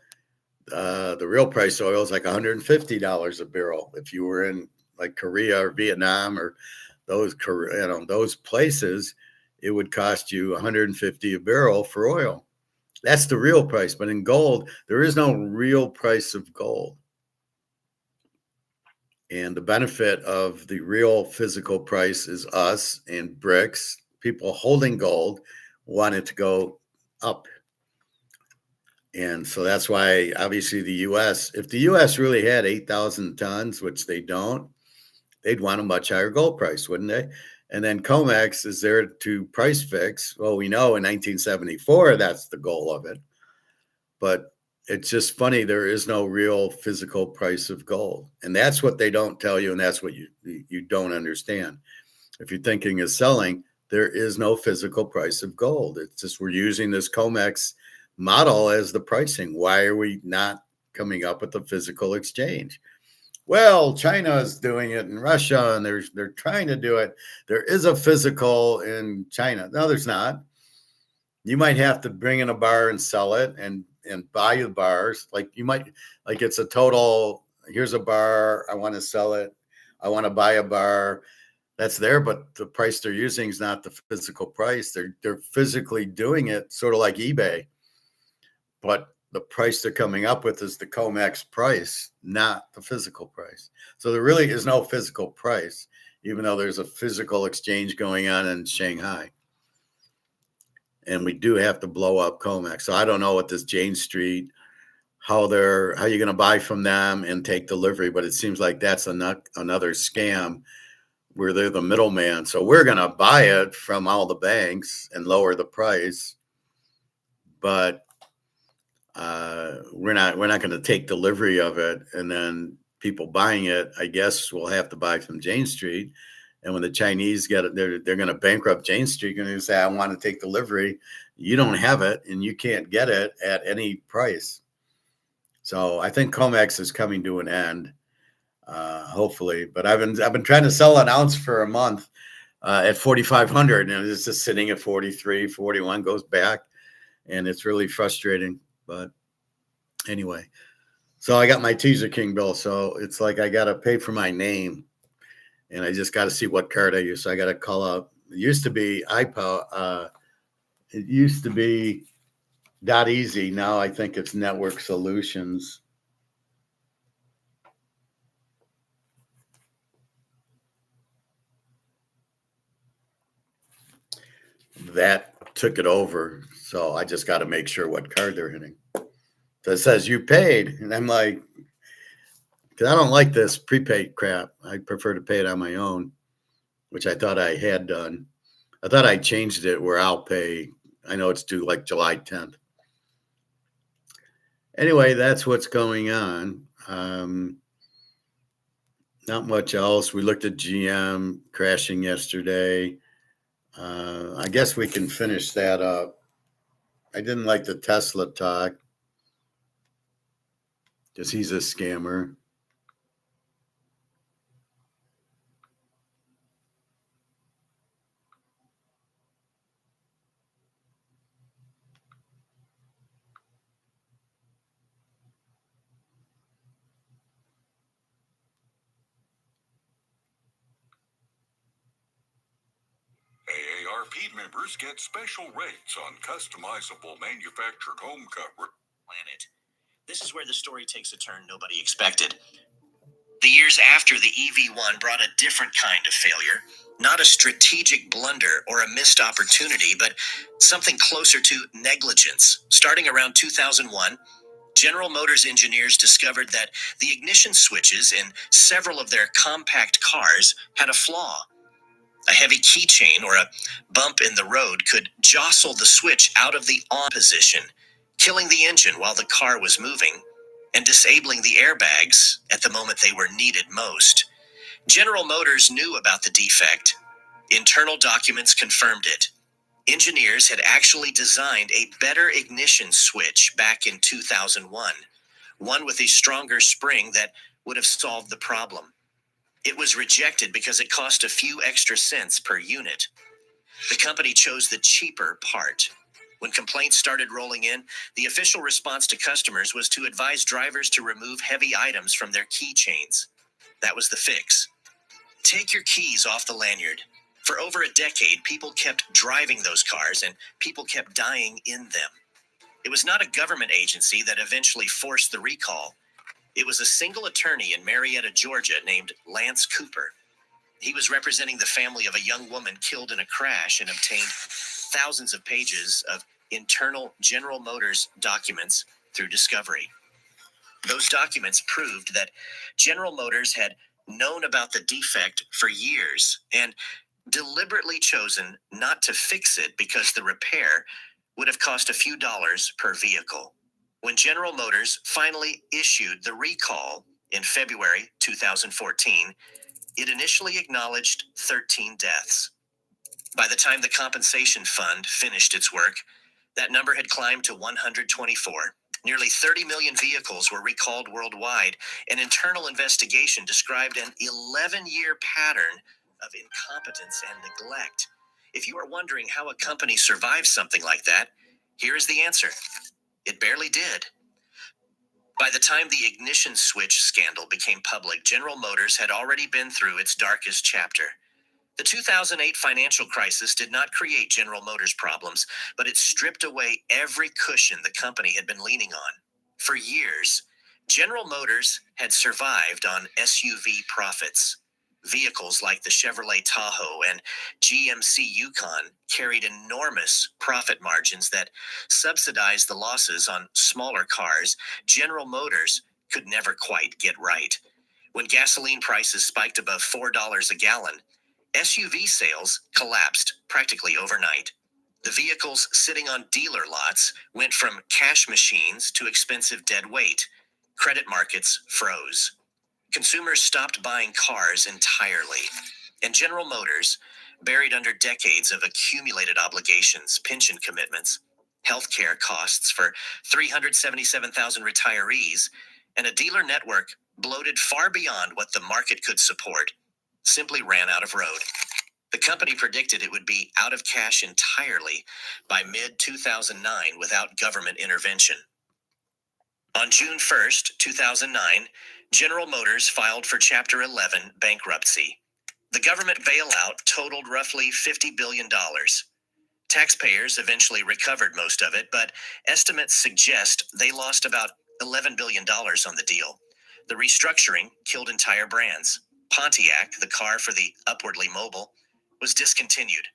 The real price of oil is like $150 a barrel. If you were in like Korea or Vietnam or those places, it would cost you $150 a barrel for oil. That's the real price. But in gold, there is no real price of gold. And the benefit of the real physical price is us and BRICS. People holding gold want it to go up. And so that's why, obviously, the U.S., if the U.S. really had 8,000 tons, which they don't, they'd want a much higher gold price, wouldn't they? And then COMEX is there to price fix. Well, we know in 1974, that's the goal of it. But it's just funny. There is no real physical price of gold. And that's what they don't tell you. And that's what you don't understand. If you're thinking of selling, there is no physical price of gold. It's just we're using this COMEX model as the pricing. Why are we not coming up with a physical exchange? Well, China is doing it in Russia, and they're trying to do it. There is a physical in China. No, there's not. You might have to bring in a bar and sell it and buy the bars. Like you might, like it's a total, here's a bar, I want to sell it. I want to buy a bar. That's there, but the price they're using is not the physical price. They're physically doing it sort of like eBay. But the price they're coming up with is the COMEX price, not the physical price. So there really is no physical price, even though there's a physical exchange going on in Shanghai. And we do have to blow up COMEX. So I don't know what this Jane Street, how you're going to buy from them and take delivery, but it seems like that's another scam where they're the middleman. So we're going to buy it from all the banks and lower the price, but we're not going to take delivery of it. And then people buying it, I guess, will have to buy from Jane Street. And when the Chinese get it, they're going to bankrupt Jane Street. Going to say, I want to take delivery. You don't have it, and you can't get it at any price. So I think COMEX is coming to an end, hopefully. But I've been trying to sell an ounce for a month at 4,500, and it's just sitting at 43, 41, goes back, and it's really frustrating. But anyway, so I got my Teaser King bill. So it's like I got to pay for my name, and I just got to see what card I use. So I got to call up. It used to be iPo. It used to be .easy. Now I think it's Network Solutions. that took it over. So I just got to make sure what card they're hitting. So it says you paid, and I'm like, because I don't like this prepaid crap. I prefer to pay it on my own, which I thought I had done. I thought I changed it where I'll pay. I know it's due like July 10th. Anyway, that's what's going on. Not much else. We looked at GM crashing yesterday. I guess we can finish that up. I didn't like the Tesla talk because he's a scammer. AARP members get special rates on customizable manufactured home cover. Planet. This is where the story takes a turn nobody expected. The years after the EV1 brought a different kind of failure. Not a strategic blunder or a missed opportunity, but something closer to negligence. Starting around 2001, General Motors engineers discovered that the ignition switches in several of their compact cars had a flaw. A heavy keychain or a bump in the road could jostle the switch out of the on position, killing the engine while the car was moving and disabling the airbags at the moment they were needed most. General Motors knew about the defect. Internal documents confirmed it. Engineers had actually designed a better ignition switch back in 2001, one with a stronger spring that would have solved the problem. It was rejected because it cost a few extra cents per unit. The company chose the cheaper part. When complaints started rolling in, the official response to customers was to advise drivers to remove heavy items from their keychains. That was the fix. Take your keys off the lanyard. For over a decade, people kept driving those cars and people kept dying in them. It was not a government agency that eventually forced the recall. It was a single attorney in Marietta, Georgia, named Lance Cooper. He was representing the family of a young woman killed in a crash and obtained thousands of pages of internal General Motors documents through discovery. Those documents proved that General Motors had known about the defect for years and deliberately chosen not to fix it because the repair would have cost a few dollars per vehicle. When General Motors finally issued the recall in February 2014, it initially acknowledged 13 deaths. By the time the compensation fund finished its work, that number had climbed to 124. Nearly 30 million vehicles were recalled worldwide. An internal investigation described an 11-year pattern of incompetence and neglect. If you are wondering how a company survives something like that, here is the answer. It barely did. By the time the ignition switch scandal became public, General Motors had already been through its darkest chapter. The 2008 financial crisis did not create General Motors problems, but it stripped away every cushion the company had been leaning on. For years, General Motors had survived on SUV profits. Vehicles like the Chevrolet Tahoe and GMC Yukon carried enormous profit margins that subsidized the losses on smaller cars General Motors could never quite get right. When gasoline prices spiked above $4 a gallon, SUV sales collapsed practically overnight. The vehicles sitting on dealer lots went from cash machines to expensive dead weight. Credit markets froze. Consumers stopped buying cars entirely. And General Motors, buried under decades of accumulated obligations, pension commitments, healthcare costs for 377,000 retirees, and a dealer network bloated far beyond what the market could support, simply ran out of road. The company predicted it would be out of cash entirely by mid-2009 without government intervention. On June 1st, 2009, General Motors filed for Chapter 11 bankruptcy. The government bailout totaled roughly $50 billion. Taxpayers eventually recovered most of it, but estimates suggest they lost about $11 billion on the deal. The restructuring killed entire brands. Pontiac, the car for the upwardly mobile, was discontinued.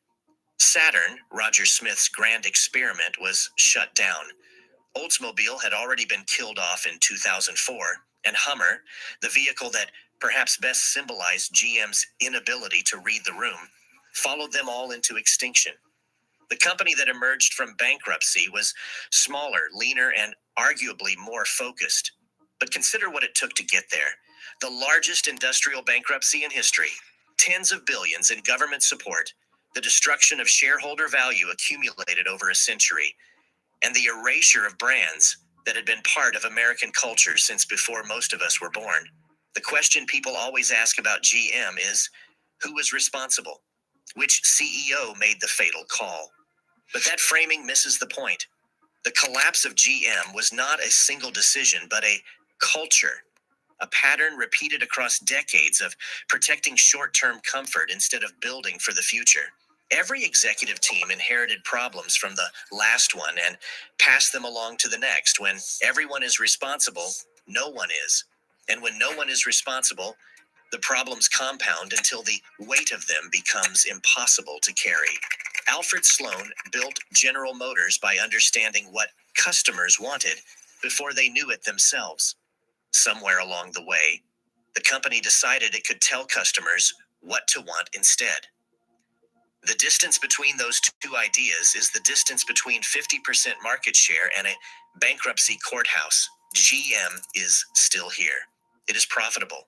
Saturn, Roger Smith's grand experiment, was shut down. Oldsmobile had already been killed off in 2004, and Hummer, the vehicle that perhaps best symbolized GM's inability to read the room, followed them all into extinction. The company that emerged from bankruptcy was smaller, leaner, and arguably more focused. But consider what it took to get there. The largest industrial bankruptcy in history, tens of billions in government support, the destruction of shareholder value accumulated over a century, and the erasure of brands that had been part of American culture since before most of us were born. The question people always ask about GM is, who was responsible? Which CEO made the fatal call? But that framing misses the point. The collapse of GM was not a single decision, but a culture, a pattern repeated across decades of protecting short-term comfort instead of building for the future. Every executive team inherited problems from the last one and passed them along to the next. When everyone is responsible, no one is. And when no one is responsible, the problems compound until the weight of them becomes impossible to carry. Alfred Sloan built General Motors by understanding what customers wanted before they knew it themselves. Somewhere along the way, the company decided it could tell customers what to want instead. The distance between those two ideas is the distance between 50% market share and a bankruptcy courthouse. GM is still here. It is profitable.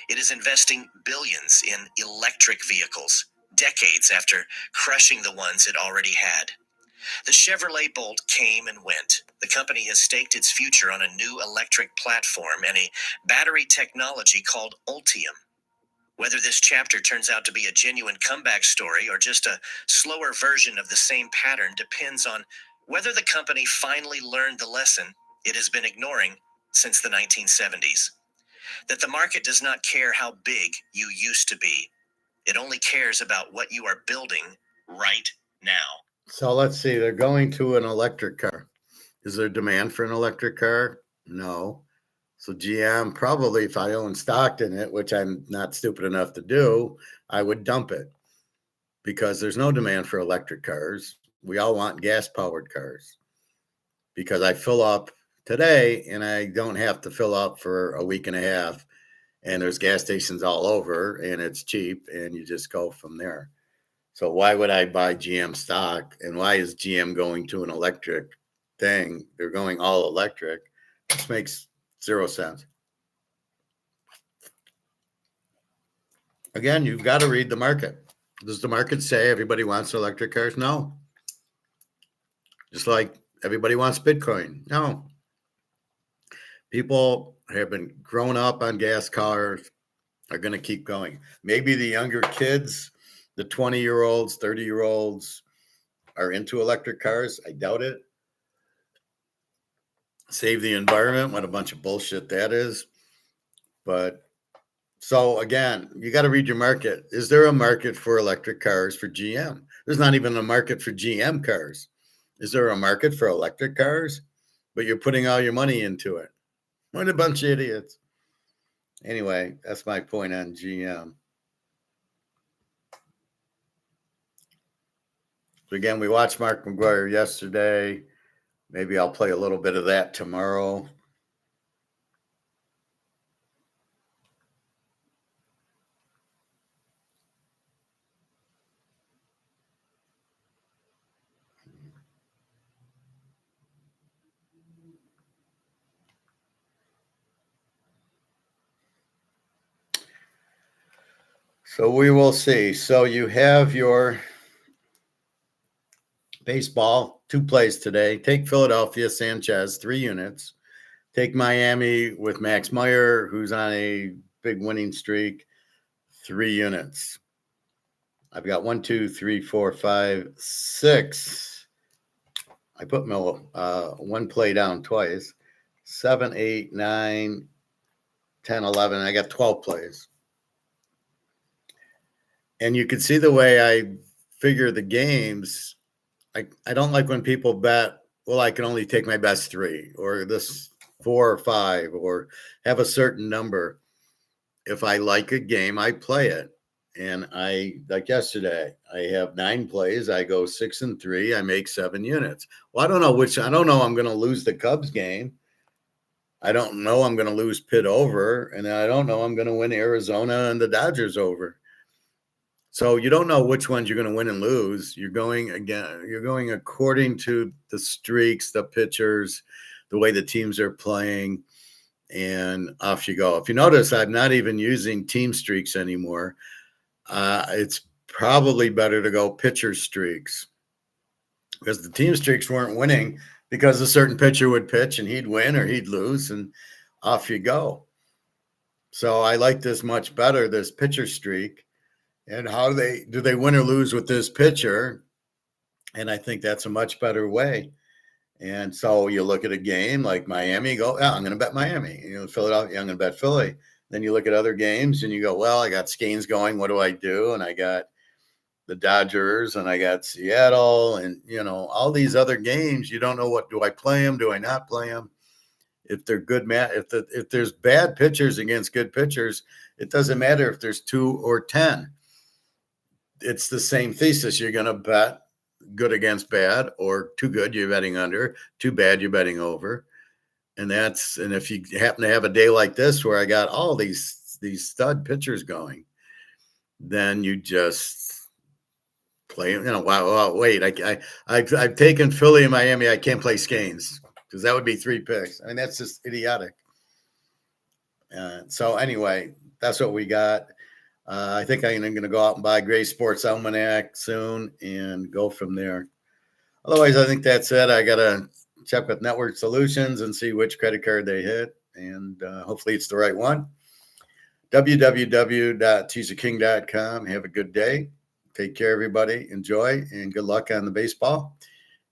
It is investing billions in electric vehicles, decades after crushing the ones it already had. The Chevrolet Bolt came and went. The company has staked its future on a new electric platform and a battery technology called Ultium. Whether this chapter turns out to be a genuine comeback story or just a slower version of the same pattern depends on whether the company finally learned the lesson it has been ignoring since the 1970s. That the market does not care how big you used to be. It only cares about what you are building right now. So let's see. They're going to an electric car. Is there demand for an electric car? No. So GM, probably if I own stock in it, which I'm not stupid enough to do, I would dump it because there's no demand for electric cars. We all want gas-powered cars because I fill up today and I don't have to fill up for a week and a half. And there's gas stations all over and it's cheap and you just go from there. So why would I buy GM stock? And why is GM going to an electric thing? They're going all electric. This makes zero sense. Again, you've got to read the market. Does the market say everybody wants electric cars? No. Just like everybody wants Bitcoin. No. People have been grown up on gas cars, are going to keep going. Maybe the younger kids, the 20-year-olds, 30-year-olds are into electric cars. I doubt it. Save the environment. What a bunch of bullshit that is. But so again, you got to read your market. Is there a market for electric cars for GM? There's not even a market for GM cars. Is there a market for electric cars? But you're putting all your money into it. What a bunch of idiots. Anyway, that's my point on GM. So again, we watched Mark McGuire yesterday. Maybe I'll play a little bit of that tomorrow. So we will see. So you have your baseball, 2 plays today. Take Philadelphia, Sanchez, 3 units. Take Miami with Max Meyer, who's on a big winning streak, 3 units. I've got 1, 2, 3, 4, 5, 6. I put Miller 1 play down twice. 7, 8, 9, 10, 11. I got 12 plays. And you can see the way I figure the games. I don't like when people bet, well, I can only take my best 3 or this 4 or 5 or have a certain number. If I like a game, I play it. And like yesterday, I have 9 plays. I go 6-3. I make 7 units. Well, I don't know. I'm going to lose the Cubs game. I don't know I'm going to lose Pitt over. And I don't know I'm going to win Arizona and the Dodgers over. So you don't know which ones you're going to win and lose. You're going according to the streaks, the pitchers, the way the teams are playing, and off you go. If you notice, I'm not even using team streaks anymore. It's probably better to go pitcher streaks, because the team streaks weren't winning because a certain pitcher would pitch and he'd win or he'd lose, and off you go. So I like this much better, this pitcher streak. And how do they win or lose with this pitcher? And I think that's a much better way. And so you look at a game like Miami, go, yeah, I'm going to bet Miami. Philadelphia, I'm going to bet Philly. Then you look at other games and you go, well, I got Skeens going. What do I do? And I got the Dodgers and I got Seattle and, all these other games. You don't know do I play them? Do I not play them? If they're good, if there's bad pitchers against good pitchers, it doesn't matter if there's 2 or 10. It's the same thesis. You're going to bet good against bad, or too good, you're betting under, too bad, you're betting over. And if you happen to have a day like this where I got all these stud pitchers going, then you just play, wow, wait, I've taken Philly and Miami. I can't play Skeens because that would be 3 picks. I mean, that's just idiotic. So anyway, that's what we got. I think I'm going to go out and buy Gray Sports Almanac soon and go from there. Otherwise, I think that's it. I got to check with Network Solutions and see which credit card they hit, and hopefully it's the right one. www.teaserking.com. Have a good day. Take care, everybody. Enjoy, and good luck on the baseball.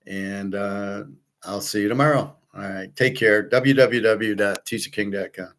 And I'll see you tomorrow. All right. Take care. www.teaserking.com.